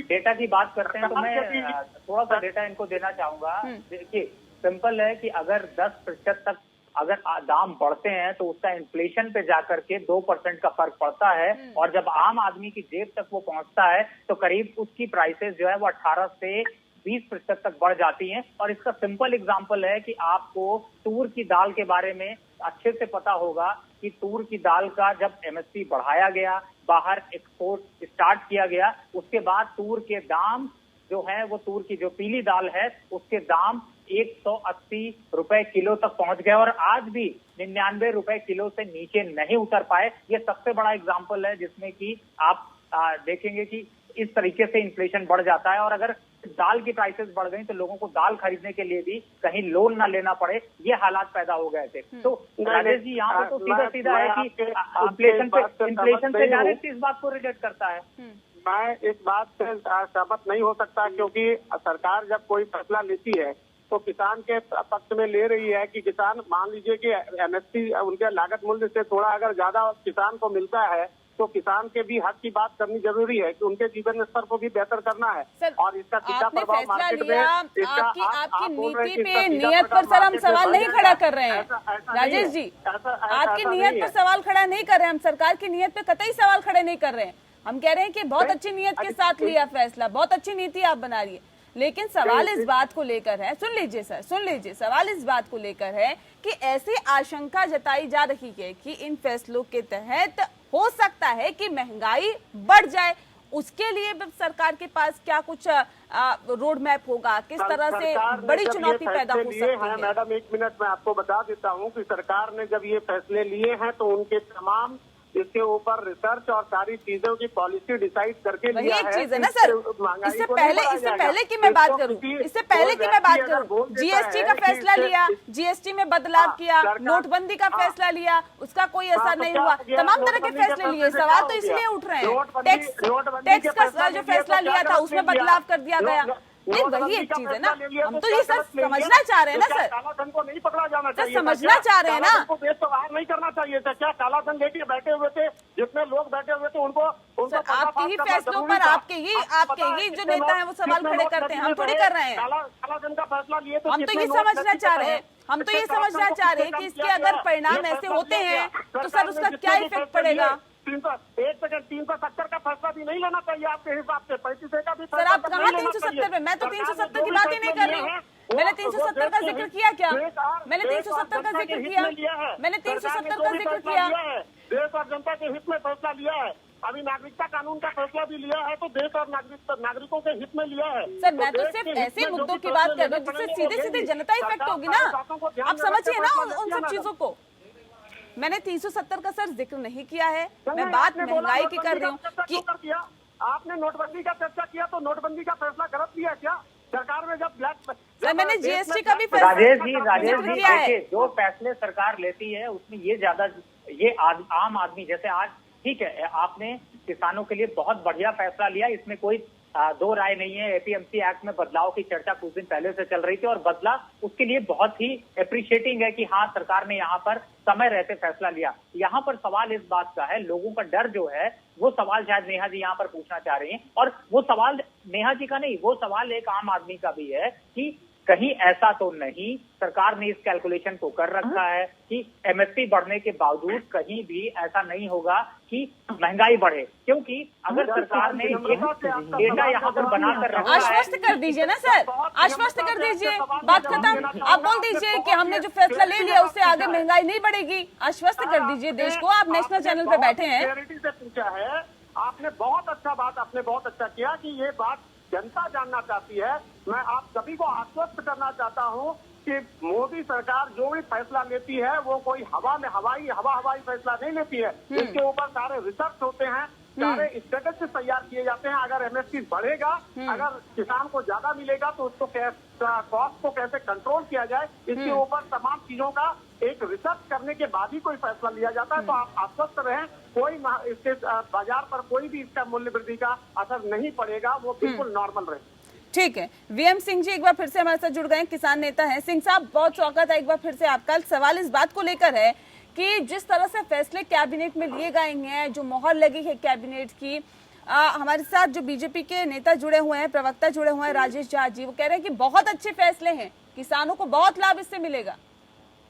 डेटा की बात करते हैं तो मैं थोड़ा सा डेटा इनको देना चाहूंगा। देखिए, सिंपल है कि अगर 10% तक अगर दाम बढ़ते हैं तो उसका इन्फ्लेशन पे जाकर के 2% का फर्क पड़ता है, और जब आम आदमी की जेब तक वो पहुंचता है तो करीब उसकी प्राइसेस जो है वो 18 से 20% तक बढ़ जाती हैं। और इसका सिंपल एग्जांपल है कि आपको तूर की दाल के बारे में अच्छे से पता होगा कि तूर की दाल का जब MSP बढ़ाया गया, बाहर एक्सपोर्ट स्टार्ट किया गया, उसके बाद तूर के दाम जो है वो तूर की जो पीली दाल है उसके दाम 180 रुपए किलो तक पहुंच गए और आज भी 99 रुपए किलो से नीचे नहीं उतर पाए। ये सबसे बड़ा एग्जाम्पल है जिसमें कि आप देखेंगे कि इस तरीके से इन्फ्लेशन बढ़ जाता है। और अगर दाल की प्राइसेस बढ़ गई तो लोगों को दाल खरीदने के लिए भी कहीं लोन ना लेना पड़े, ये हालात पैदा हो गए थे। तो राजेश जी यहाँ पर तो सीधा सीधा है कि इन्फ्लेशन से डायरेक्ट इस बात को रिलेट करता है। मैं इस बात से सहमत नहीं हो सकता, क्योंकि सरकार जब कोई फैसला लेती है तो किसान के पक्ष में ले रही है कि किसान, मान लीजिए कि एमएसपी उनके लागत मूल्य से थोड़ा अगर ज्यादा किसान को मिलता है तो किसान के भी हक की बात करनी जरूरी है कि उनके जीवन स्तर को भी बेहतर करना है। सर, और इसका सीधा प्रभाव मार्केट में, आपकी नीति पे, नियत पर सर हम सवाल नहीं खड़ा कर रहे हैं राजेश जी, आपकी नियत पर सवाल खड़ा नहीं कर रहे हैं हम, सरकार की नियत पे कतई सवाल खड़े नहीं कर रहे हैं। हम कह रहे हैं कि बहुत अच्छी नियत के साथ लिया फैसला, बहुत अच्छी नीति आप बना रही है, लेकिन सवाल इस बात को लेकर है, सुन लीजिए सर, सुन लीजिए, सवाल इस बात को लेकर है कि ऐसी आशंका जताई जा रही है कि इन फैसलों के तहत हो सकता है कि महंगाई बढ़ जाए। उसके लिए सरकार के पास क्या कुछ रोड मैप होगा, किस तरह से बड़ी चुनौती पैदा हो सकती है? मैडम 1 मिनट में आपको बता देता हूँ कि सरकार ने जब ये फैसले लिए हैं तो उनके तमाम इसके ऊपर रिसर्च और सारी चीजों की पॉलिसी डिसाइड करके लिया है। एक चीज है ना सर, इससे पहले की मैं बात करूं, जीएसटी का फैसला लिया, जीएसटी में बदलाव किया, नोटबंदी का फैसला लिया, उसका कोई असर नहीं हुआ, तमाम तरह के फैसले लिए। सवाल तो इसलिए उठ रहे हैं, टैक्स का जो फैसला लिया था उसमें बदलाव कर दिया गया। नहीं, वही एक चीज है ना, हम तो ये सर समझना चाह रहे हैं ना सर, कालाधन को नहीं पकड़ा जाना चाहिए, समझना चाह रहे हैं ना, उनको देश से बाहर नहीं करना चाहिए था क्या? कालाधन लेके बैठे हुए थे, जितने लोग बैठे हुए थे उनको आपके ही फैसलों पर आपके ही जो नेता हैं वो सवाल खड़े करते हैं, हम थोड़ी कर रहे हैं। कालाधन का फैसला लिए तो हम तो ये समझना चाह रहे हैं, हम तो ये समझना चाह रहे हैं कि इसके अगर परिणाम ऐसे होते हैं तो सर उसका क्या इफेक्ट पड़ेगा? 370 का फैसला भी नहीं लेना चाहिए आपके हिसाब से, 35 का भी। सर आप कहाँ 370 पे? मैं तो 370 की बात ही नहीं कर रही हूँ। मैंने 370 का जिक्र किया क्या? मैंने 370 का जिक्र किया, मैंने 370 का जिक्र किया। देश और जनता के हित में फैसला लिया है। अभी नागरिकता कानून का फैसला भी लिया है तो देश और नागरिकों के हित में लिया है। सर मैं तो सिर्फ ऐसे मुद्दों की बात कर रही हूँ जिससे सीधे सीधे जनता इफेक्ट होगी ना, आप समझिए ना उन सब चीजों को। मैंने 370 का सर जिक्र नहीं किया है, मैं बात महंगाई की कर रही हूँ कि आपने नोटबंदी का चर्चा किया तो नोटबंदी का फैसला गलत किया क्या? सरकार में जब ब्लैक, सर मैंने जीएसटी का भी फैसला राजेश जी देखिए, जो फैसले सरकार लेती है उसमें ये आम आदमी, जैसे आज ठीक है आपने किसानों के लिए बहुत बढ़िया फैसला लिया, इसमें कोई दो राय नहीं है। एपीएमसी एक्ट में बदलाव की चर्चा कुछ दिन पहले से चल रही थी और बदला उसके लिए बहुत ही अप्रिशिएटिंग है कि हाँ सरकार ने यहाँ पर समय रहते फैसला लिया। यहाँ पर सवाल इस बात का है, लोगों का डर जो है वो सवाल शायद नेहा जी यहाँ पर पूछना चाह रही हैं, और वो सवाल नेहा जी का नहीं, वो सवाल एक आम आदमी का भी है कि कहीं ऐसा तो नहीं सरकार ने इस कैलकुलेशन को कर रखा है कि एमएसपी बढ़ने के बावजूद कहीं भी ऐसा नहीं होगा कि महंगाई बढ़े, क्योंकि अगर सरकार ने एक डेटा यहाँ पर बनाकर रखा है। आश्वस्त कर दीजिए ना सर, आश्वस्त कर दीजिए, बात खत्म। आप बोल दीजिए कि हमने जो फैसला ले लिया उससे आगे महंगाई नहीं बढ़ेगी, आश्वस्त कर दीजिए देश को। आप नेशनल चैनल पे बैठे हैं, से पूछा है आपने, बहुत अच्छा बात आपने बहुत अच्छा किया कि ये बात जनता जानना चाहती है। मैं आप सभी को आश्वस्त करना चाहता हूं कि मोदी सरकार जो भी फैसला लेती है वो कोई हवाई फैसला नहीं लेती है। इसके ऊपर सारे रिसर्च होते हैं, सारे स्टेटिस्टिक्स तैयार किए जाते हैं। अगर एमएसपी बढ़ेगा, अगर किसान को ज्यादा मिलेगा तो उसको कॉस्ट को कैसे कंट्रोल किया जाए, इसके ऊपर तमाम चीजों का एक रिसर्च करने के बाद ही कोई फैसला लिया जाता है। तो आप आश्वस्त रहें, कोई इसके बाजार पर कोई भी इसका मूल्य वृद्धि का असर नहीं पड़ेगा, वो बिल्कुल नॉर्मल रहे। ठीक है। वीएम सिंह जी एक बार फिर से हमारे साथ जुड़ गए, किसान नेता हैं। सिंह साहब बहुत स्वागत है एक बार फिर से आपका। सवाल इस बात को लेकर है कि जिस तरह से फैसले कैबिनेट में लिए गए हैं, जो मोहर लगी है कैबिनेट की, हमारे साथ जो बीजेपी के नेता जुड़े हुए हैं, प्रवक्ता जुड़े हुए हैं राजेश झा जी, वो कह रहे हैं कि बहुत अच्छे फैसले हैं, किसानों को बहुत लाभ इससे मिलेगा।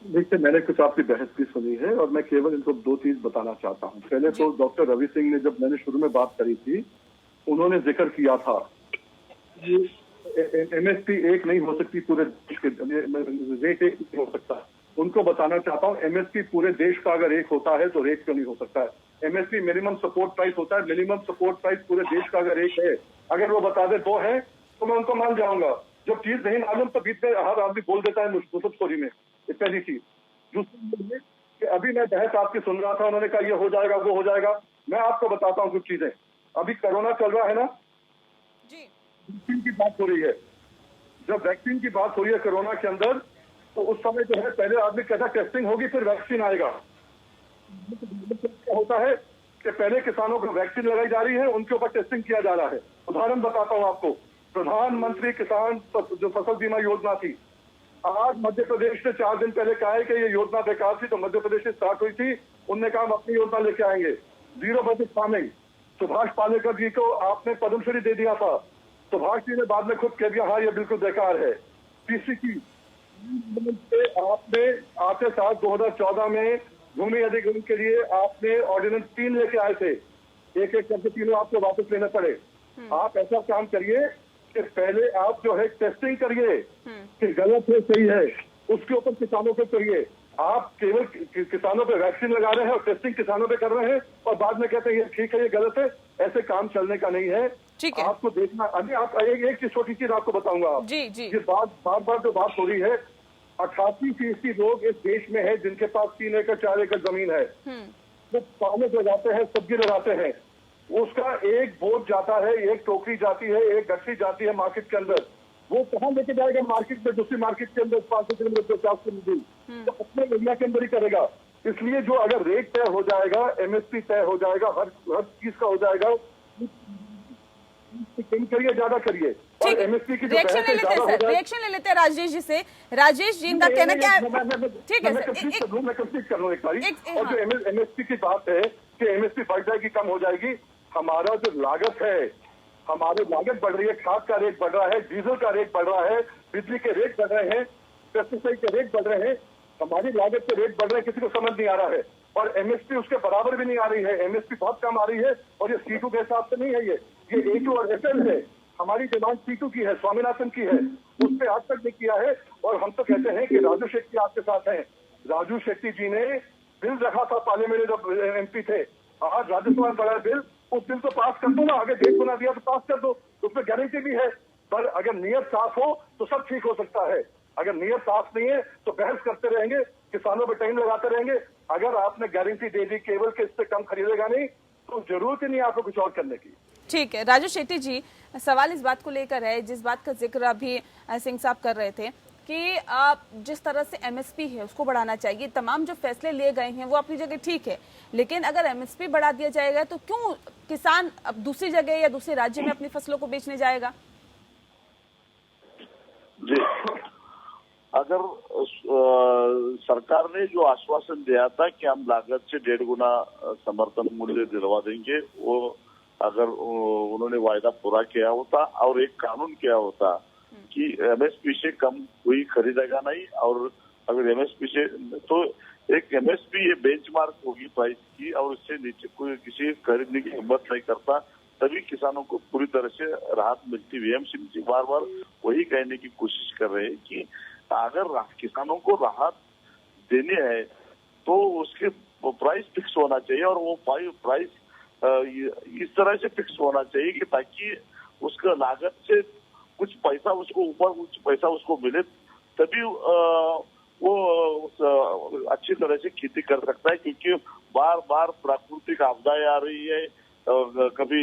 देखिए, मैंने कुछ आपकी बहस भी सुनी है और मैं केवल इनको दो चीज बताना चाहता हूँ। पहले तो डॉक्टर रवि सिंह ने, जब मैंने शुरू में बात करी थी, उन्होंने जिक्र किया था एमएसपी एक नहीं हो सकती पूरे देश के, रेट एक नहीं हो सकता। उनको बताना चाहता हूँ एमएसपी पूरे देश का अगर एक होता है तो रेट क्यों नहीं हो सकता है? एमएसपी मिनिमम सपोर्ट प्राइस होता है, मिनिमम सपोर्ट प्राइस पूरे देश का अगर एक है, अगर वो बता दे दो है तो मैं उनको मान जाऊंगा। जब चीज नहीं मालूम तो बीच में हर आदमी बोल देता है मुसब्बरी में। ये पहली चीज। दूसरी कि अभी मैं बहस आपकी सुन रहा था, उन्होंने कहा ये हो जाएगा वो हो जाएगा। मैं आपको बताता हूँ कुछ चीजें। अभी कोरोना चल रहा है ना जी, वैक्सीन की बात हो रही है। जब वैक्सीन की बात हो रही है कोरोना के अंदर, तो उस समय जो है पहले आदमी कहता टेस्टिंग होगी फिर वैक्सीन आएगा। क्या होता है कि पहले किसानों को वैक्सीन लगाई जा रही है, उनके ऊपर टेस्टिंग किया जा रहा है। उदाहरण बताता हूँ आपको, प्रधानमंत्री किसान जो फसल बीमा योजना थी, आज मध्य प्रदेश ने 4 दिन पहले कहा है कि ये योजना बेकार थी, तो मध्य प्रदेश से स्टार्ट हुई थी। उनने कहा हम अपनी योजना लेके आएंगे, 0 बजट फार्मिंग। सुभाष पालेकर जी को आपने पद्मश्री दे दिया था, सुभाष जी ने बाद में खुद कह दिया हाँ ये बिल्कुल बेकार है। तीसरी चीज, आपने आते साल 2014 में भूमि अधिग्रहण के लिए आपने ऑर्डिनेंस 3 लेके आए थे, एक एक करके तीनों आपको वापस लेने पड़े। आप ऐसा काम करिए कि पहले आप जो है टेस्टिंग करिए कि गलत है सही है, उसके ऊपर किसानों को करिए। आप केवल किसानों पे वैक्सीन लगा रहे हैं और टेस्टिंग किसानों पे कर रहे हैं और बाद में कहते हैं ये ठीक है ये गलत है। ऐसे काम चलने का नहीं है। ठीक है। आपको देखना, अभी आप एक चीज छोटी चीज आपको बताऊंगा। आप जी जी, ये बार जो बात हो रही है, 88% लोग इस देश में है जिनके पास 3 एकड़ 4 एकड़ जमीन है, वो पालक लगाते हैं, सब्जी लगाते हैं। उसका एक बोझ जाता है, एक टोकरी जाती है, एक गठरी जाती है मार्केट के अंदर। वो कहाँ लेके जाएगा मार्केट में? दूसरी मार्केट के अंदर 500 किलोमीटर 50 किलोमीटर, तो अपने एरिया के अंदर ही करेगा। इसलिए जो अगर रेट तय हो जाएगा, एमएसपी तय हो जाएगा, हर चीज का हो जाएगा, कम करिए ज्यादा करिए। ठीक है, रिएक्शन ले लेते हैं सर, रिएक्शन ले लेते हैं राजेश जी से। राजेश जी इनका कहना क्या है? ठीक है मैं कंप्लीट कर लूँ एक बारी। और जो एमएसपी की बात है कि एमएसपी बढ़ जाएगी कम हो जाएगी, हमारा जो लागत है, हमारी लागत बढ़ रही है, खाद का रेट बढ़ रहा है, डीजल का रेट बढ़ रहा है, बिजली के रेट बढ़ रहे हैं, पेस्टिसाइड के रेट बढ़ रहे हैं, हमारी लागत के रेट बढ़ रहे हैं, किसी को समझ नहीं आ रहा है। और एमएसपी उसके बराबर भी नहीं आ रही है, एमएसपी बहुत कम आ रही है। और ये C2 के हिसाब से नहीं है, ये A2 और FL है। हमारी डिमांड C2 की है, स्वामीनाथन की है, उस पर आज तक नहीं किया है। और हम तो कहते हैं कि राजू शेट्टी आपके साथ हैं। राजू शेट्टी जी ने बिल रखा था पार्लियामेंट में जब MP थे, आज राजस्थान में बड़ा बिल, उस बिल को पास कर दो ना। अगर डेट बना दिया तो पास कर दो, उसमें गारंटी भी है। पर अगर नियत साफ हो तो सब ठीक हो सकता है। अगर नियत साफ नहीं है तो बहस करते रहेंगे, किसानों पर टाइम लगाते रहेंगे। अगर आपने गारंटी दे दी केवल कि इससे कम खरीदेगा नहीं, तो जरूरत ही नहीं आपको कुछ और करने की। ठीक है राजू शेट्टी जी, सवाल इस बात को लेकर है, जिस बात का जिक्र अभी सिंह साहब कर रहे थे कि जिस तरह से एमएसपी है उसको बढ़ाना चाहिए। तमाम जो फैसले लिए गए हैं वो अपनी जगह ठीक है, लेकिन अगर एमएसपी बढ़ा दिया जाएगा तो क्यों किसान अब दूसरी जगह या दूसरे राज्य में अपनी फसलों को बेचने जाएगा? जी, अगर सरकार ने जो आश्वासन दिया था कि हम लागत से 1.5 गुना समर्थन मूल्य दिलवा देंगे, वो अगर उन्होंने वायदा पूरा किया होता और एक कानून किया होता कि एमएसपी से कम कोई खरीदेगा नहीं, और अगर एमएसपी से तो एक एमएसपी ये बेंचमार्क होगी प्राइस की, और इससे नीचे कोई किसी खरीदने की हिम्मत नहीं करता, तभी किसानों को पूरी तरह से राहत मिलती है। एमएसपी बार बार वही कहने की कोशिश कर रहे हैं कि अगर किसानों को राहत देनी है तो उसके प्राइस फिक्स होना चाहिए, और वो प्राइस इस तरह से फिक्स होना चाहिए कि ताकि उसका लागत से कुछ पैसा उसको ऊपर कुछ पैसा उसको मिले, तभी वो अच्छी तरह से खेती कर सकता है। क्योंकि बार बार प्राकृतिक आपदाएं आ रही है, कभी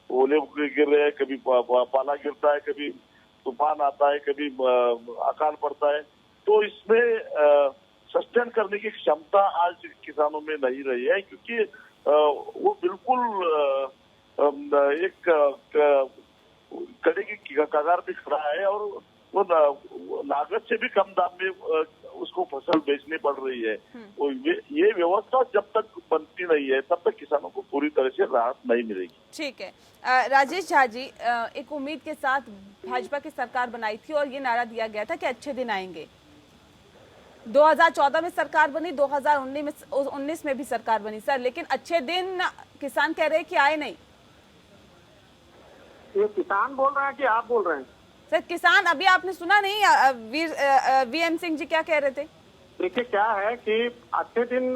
ओले गिर रहे हैं, कभी पाला गिरता है, कभी तूफान आता है, कभी अकाल पड़ता है, तो इसमें सस्टेन करने की क्षमता आज किसानों में नहीं रही है। क्योंकि वो बिल्कुल एक कड़े की कगार पे खड़ा है, और वो लागत से भी कम दाम में उसको फसल बेचनी पड़ रही है। तो ये व्यवस्था जब तक बनती नहीं है तब तक किसानों को पूरी तरह से राहत नहीं मिलेगी। ठीक है राजेश झा जी, एक उम्मीद के साथ भाजपा की सरकार बनाई थी और ये नारा दिया गया था कि अच्छे दिन आएंगे। 2014 में सरकार बनी, 2019 में भी सरकार बनी सर, लेकिन अच्छे दिन किसान कह रहे हैं कि आए नहीं। ये किसान बोल रहे हैं कि आप बोल रहे हैं? सर किसान, अभी आपने सुना नहीं वीएम सिंह जी क्या कह रहे थे? देखिए क्या है कि अच्छे दिन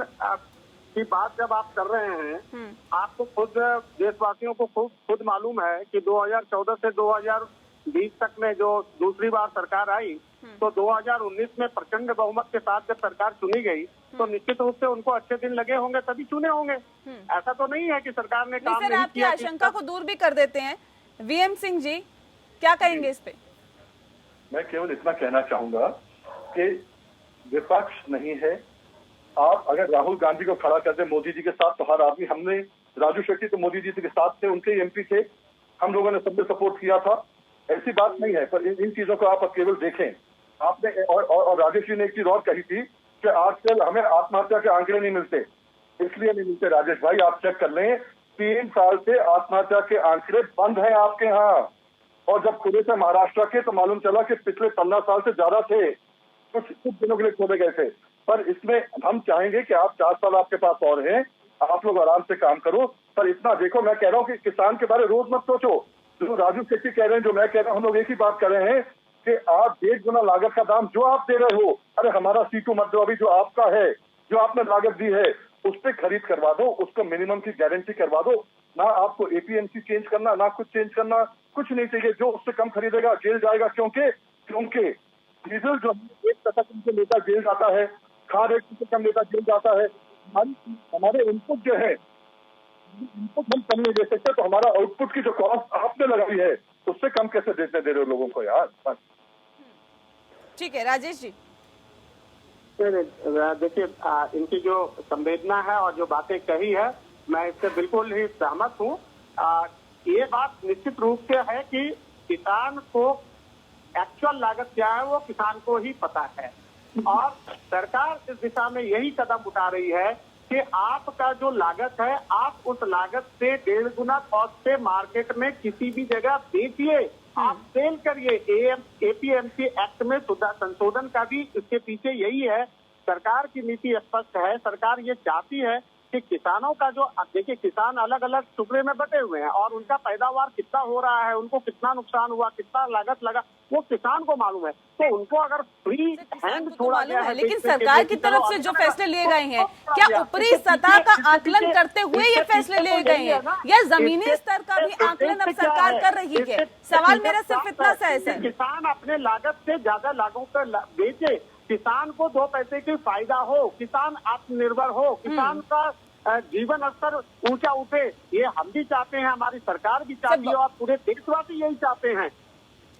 की बात जब आप कर रहे हैं, आपको खुद देशवासियों को खुद मालूम है कि 2014 से 2020 तक में जो दूसरी बार सरकार आई, तो 2019 में प्रचंड बहुमत के साथ जब सरकार चुनी गई तो निश्चित रूप से उनको अच्छे दिन लगे होंगे, तभी चुने होंगे। ऐसा तो नहीं है कि सरकार ने काम सर, नहीं आपकी किया। आशंका को दूर भी कर देते हैं। वीएम सिंह जी, क्या कहेंगे इस पे? मैं केवल इतना कहना चाहूंगा कि विपक्ष नहीं है। आप अगर राहुल गांधी को खड़ा कर दे मोदी जी के साथ तो हर आदमी, हमने राजू शेट्टी तो मोदी जी के साथ थे, उनके एमपी थे, हम लोगों ने सबने सपोर्ट किया था। ऐसी बात नहीं है, पर इन चीजों को आप केवल देखें। आपने और राजेश जी ने एक चीज और कही थी कि आजकल हमें आत्महत्या के आंकड़े नहीं मिलते, इसलिए नहीं मिलते। राजेश भाई आप चेक कर लें, 3 साल से आत्महत्या के आंकड़े बंद हैं आपके यहाँ। और जब खुले थे महाराष्ट्र के तो मालूम चला कि पिछले 15 साल से ज्यादा थे, कुछ दिनों के लिए खोले गए थे। पर इसमें हम चाहेंगे कि आप 4 साल आपके पास और हैं, आप लोग आराम से काम करो। पर इतना देखो, मैं कह रहा हूँ कि किसान के बारे में रोज मत सोचो। जो राजू शेट्टी कह रहे हैं, जो मैं कह रहा हूँ, हम लोग एक ही बात कर रहे हैं कि आप 1.5 गुना लागत का दाम जो आप दे रहे हो, अरे हमारा C2 मत दो, अभी जो आपका है, जो आपने लागत दी है उस पर खरीद करवा दो, उसको मिनिमम की गारंटी करवा दो। ना आपको APMC चेंज करना, ना कुछ चेंज करना, कुछ नहीं चाहिए। जो उससे कम खरीदेगा जेल जाएगा, क्योंकि डीजल जो 1% से लेकर जेल जाता है, खाद 1% से कम लेकर जेल जाता है। हमारे इनपुट जो है, इनपुट हम कम नहीं दे सकते, तो हमारा आउटपुट की जो कॉस्ट आपने लगाई है उससे कम कैसे दे रहे हो लोगों को यार। ठीक है राजेश जी। देखिए, इनकी जो संवेदना है और जो बातें कही है, मैं इससे बिल्कुल ही सहमत हूँ। ये बात निश्चित रूप से है कि किसान को एक्चुअल लागत क्या है वो किसान को ही पता है, और सरकार इस दिशा में यही कदम उठा रही है कि आपका जो लागत है, आप उस लागत से 1.5 गुना कॉस्ट से मार्केट में किसी भी जगह बेचिए, आप सेल करिए। APMC एक्ट में संशोधन का भी इसके पीछे यही है। सरकार की नीति स्पष्ट है। सरकार ये चाहती है कि किसानों का जो, देखिए किसान अलग अलग टुकड़े में बटे हुए हैं और उनका पैदावार कितना हो रहा है, उनको कितना नुकसान हुआ, कितना लागत लगा, वो किसान को मालूम है। तो उनको अगर फ्री हैंड छोड़ा गया है, लेकिन सरकार की तरफ से जो फैसले लिए गए हैं, क्या ऊपरी सतह का आकलन करते हुए ये फैसले लिए गए हैं या जमीनी स्तर का भी आकलन अब सरकार कर रही है? सवाल मेरा सिर्फ इतना सा है सर। किसान अपने लागत से ज्यादा लागत पर बेचे, किसान को 2 पैसे की फायदा हो, किसान आत्मनिर्भर हो, किसान का जीवन स्तर ऊंचा उठे, ये हम भी चाहते हैं, हमारी सरकार भी चाहती है और पूरे देशवासी यही चाहते हैं।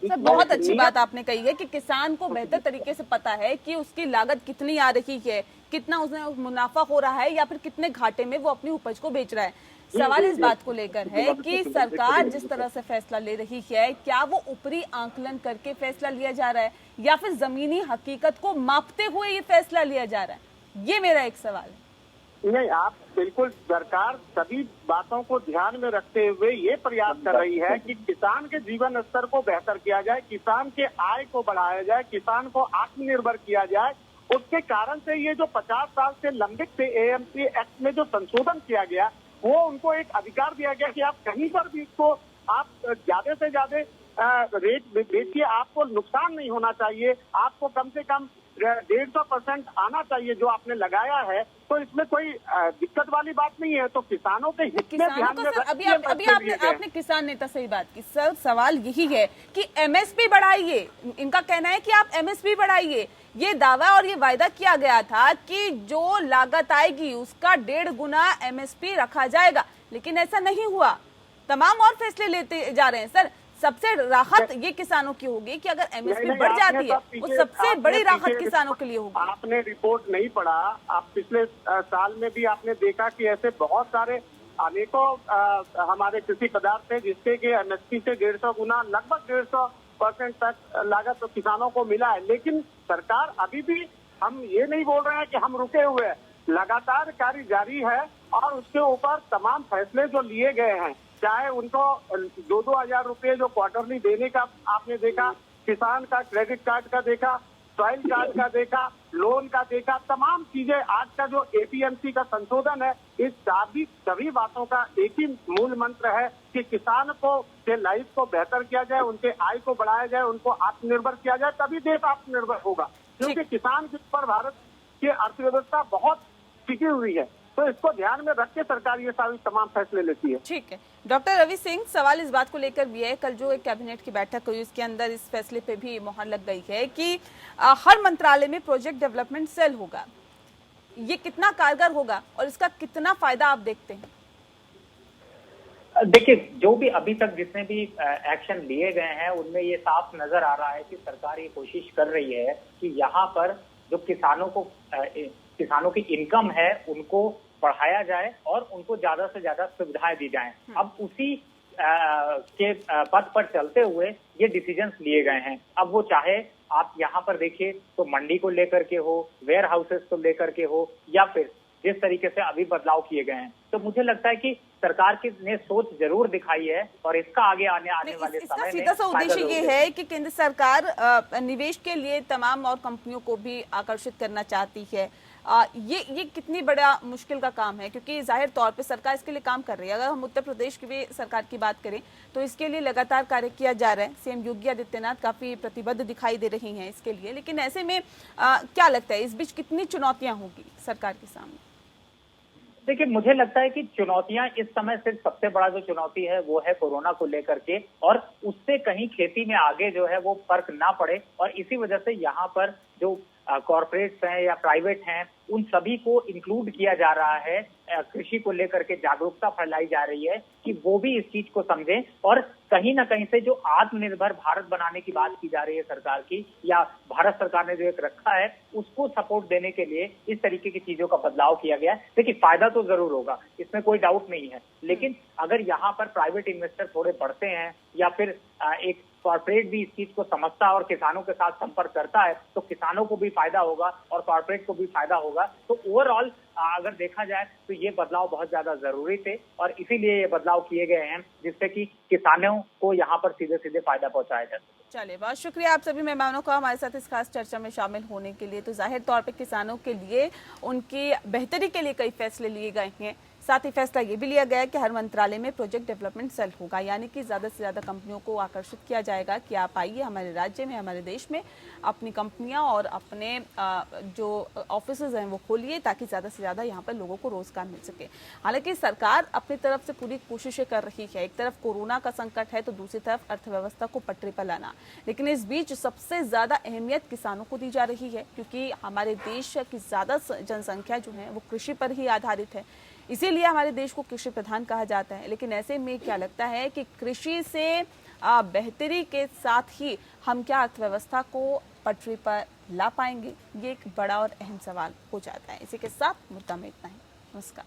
सर, बहुत अच्छी बात आपने कही है कि किसान को बेहतर तरीके से पता है कि उसकी लागत कितनी आ रही है, कितना उसमें मुनाफा हो रहा है या फिर कितने घाटे में वो अपनी उपज को बेच रहा है। सवाल इस बात को लेकर है कि सरकार जिस तरह से फैसला ले रही है, क्या वो ऊपरी आंकलन करके फैसला लिया जा रहा है या फिर जमीनी हकीकत को मापते हुए ये फैसला लिया जा रहा है? ये मेरा एक सवाल है। नहीं, आप बिल्कुल, सरकार सभी बातों को ध्यान में रखते हुए ये प्रयास कर रही है कि किसान के जीवन स्तर को बेहतर किया जाए, किसान के आय को बढ़ाया जाए, किसान को आत्मनिर्भर किया जाए। उसके कारण से ये जो 50 साल से लंबित थे AMC एक्ट में जो संशोधन किया गया, वो उनको एक अधिकार दिया गया कि आप कहीं पर भी इसको आप ज्यादा से ज्यादा रेट बेचिए, आपको नुकसान नहीं होना चाहिए, आपको कम से कम 150% आना चाहिए जो आपने लगाया है। तो इसमें कोई दिक्कत वाली बात नहीं है। तो किसानों के हित में ध्यान में अभी आपने किसान नेता से ही बात की सर, सवाल यही है कि MSP बढ़ाइए। इनका कहना है कि आप MSP बढ़ाइए। ये दावा और ये वायदा किया गया था कि जो लागत आएगी उसका 1.5 गुना MSP रखा जाएगा, लेकिन ऐसा नहीं हुआ। तमाम और फैसले लेते जा रहे हैं सर। सबसे राहत ये किसानों की होगी कि अगर MSP बढ़ जाती है, वो सबसे बड़ी राहत किसानों के लिए होगी। आपने रिपोर्ट नहीं पढ़ा, आप पिछले साल में भी आपने देखा कि ऐसे बहुत सारे अनेकों हमारे कृषि पदार्थ थे जिसके कि MSP से 150 गुना, लगभग 150% तक लागत तो किसानों को मिला है। लेकिन सरकार अभी भी, हम ये नहीं बोल रहे हैं कि हम रुके हुए हैं, लगातार कार्य जारी है और उसके ऊपर तमाम फैसले जो लिए गए हैं, चाहे उनको 2-2 हजार रुपए जो क्वार्टरली देने का आपने देखा, किसान का क्रेडिट कार्ड का देखा, सॉइल कार्ड का देखा, लोन का देखा, तमाम चीजें, आज का जो APMC का संशोधन है, इस सभी बातों का एक ही मूल मंत्र है कि किसान को के लाइफ को बेहतर किया जाए, उनके आय को बढ़ाया जाए, उनको आत्मनिर्भर किया जाए, तभी देश आत्मनिर्भर होगा। क्योंकि किसान के ऊपर भारत की अर्थव्यवस्था बहुत टिकी हुई है। तो इसको ध्यान में रख के सरकार ये सारी तमाम फैसले लेती है। ठीक है। डॉक्टर रवि सिंह, सवाल इस बात को लेकर भी है, कल जो एक कैबिनेट की बैठक हुई उसके अंदर इस फैसले पे भी मोहर लग गई है कि हर मंत्रालय में प्रोजेक्ट डेवलपमेंट सेल होगा। ये कितना कारगर होगा और इसका कितना फायदा आप देखते हैं? देखिए, जो भी अभी तक जितने भी एक्शन लिए गए हैं उनमें ये साफ नजर आ रहा है कि सरकार ये कोशिश कर रही है कि यहाँ पर जो किसानों की इनकम है उनको बढ़ाया जाए और उनको ज्यादा से ज्यादा सुविधाएं दी जाएं। अब उसी के पथ पर चलते हुए ये डिसीजंस लिए गए हैं। अब वो चाहे आप यहाँ पर देखिए तो मंडी को लेकर के हो, वेयर हाउसेस को लेकर के हो, या फिर जिस तरीके से अभी बदलाव किए गए हैं, तो मुझे लगता है कि सरकार की ने सोच जरूर दिखाई है और इसका आगे आने वाले समय में सीधा सा उद्देश्य ये है कि केंद्र सरकार निवेश के लिए तमाम और कंपनियों को भी आकर्षित करना चाहती है। ये कितनी बड़ा मुश्किल का काम है, क्योंकि जाहिर तौर पे सरकार इसके लिए काम कर रही है। अगर हम उत्तर प्रदेश की भी सरकार की बात करें तो इसके लिए लगातार कार्य किया जा रहा है। सीएम योगी आदित्यनाथ काफी प्रतिबद्ध दिखाई दे रही हैं इसके लिए, लेकिन ऐसे में क्या लगता है इस बीच कितनी चुनौतियां होगी सरकार के सामने? देखिए, मुझे लगता है कि चुनौतियां इस समय सिर्फ सबसे बड़ा जो चुनौती है वो है कोरोना को लेकर के, और उससे कहीं खेती में आगे जो है वो फर्क ना पड़े, और इसी वजह से यहाँ पर जो कॉर्पोरेट्स हैं या प्राइवेट हैं उन सभी को इंक्लूड किया जा रहा है। कृषि को लेकर के जागरूकता फैलाई जा रही है कि वो भी इस चीज को समझें, और कहीं ना कहीं से जो आत्मनिर्भर भारत बनाने की बात की जा रही है सरकार की, या भारत सरकार ने जो एक रखा है उसको सपोर्ट देने के लिए इस तरीके की चीजों का बदलाव किया गया है। देखिए, फायदा तो जरूर होगा, इसमें कोई डाउट नहीं है, लेकिन अगर यहाँ पर प्राइवेट इन्वेस्टर थोड़े बढ़ते हैं या फिर एक कॉर्पोरेट भी इस चीज को समझता है और किसानों के साथ संपर्क करता है तो किसानों को भी फायदा होगा और कॉर्पोरेट को भी फायदा होगा। तो ओवरऑल अगर देखा जाए तो ये बदलाव बहुत ज्यादा जरूरी थे और इसीलिए ये बदलाव किए गए हैं जिससे कि किसानों को यहाँ पर सीधे सीधे फायदा पहुंचाया जा सके। चलिए, बहुत शुक्रिया आप सभी मेहमानों का हमारे साथ इस खास चर्चा में शामिल होने के लिए। तो जाहिर तौर पे किसानों के लिए उनकी बेहतरी के लिए कई फैसले लिए गए हैं। साथ ही फैसला ये भी लिया गया कि हर मंत्रालय में प्रोजेक्ट डेवलपमेंट सेल होगा, यानी कि ज़्यादा से ज़्यादा कंपनियों को आकर्षित किया जाएगा कि आप आइए हमारे राज्य में, हमारे देश में अपनी कंपनियां और अपने जो ऑफिसेज हैं वो खोलिए ताकि ज़्यादा से ज़्यादा यहाँ पर लोगों को रोजगार मिल सके। हालांकि सरकार अपनी तरफ से पूरी कोशिशें कर रही है। एक तरफ कोरोना का संकट है तो दूसरी तरफ अर्थव्यवस्था को पटरी पर लाना, लेकिन इस बीच सबसे ज़्यादा अहमियत किसानों को दी जा रही है, क्योंकि हमारे देश की ज़्यादा जनसंख्या जो है वो कृषि पर ही आधारित है। इसीलिए हमारे देश को कृषि प्रधान कहा जाता है। लेकिन ऐसे में क्या लगता है कि कृषि से बेहतरी के साथ ही हम क्या अर्थव्यवस्था को पटरी पर ला पाएंगे, ये एक बड़ा और अहम सवाल हो जाता है। इसी के साथ मुद्दा में इतना ही। नमस्कार।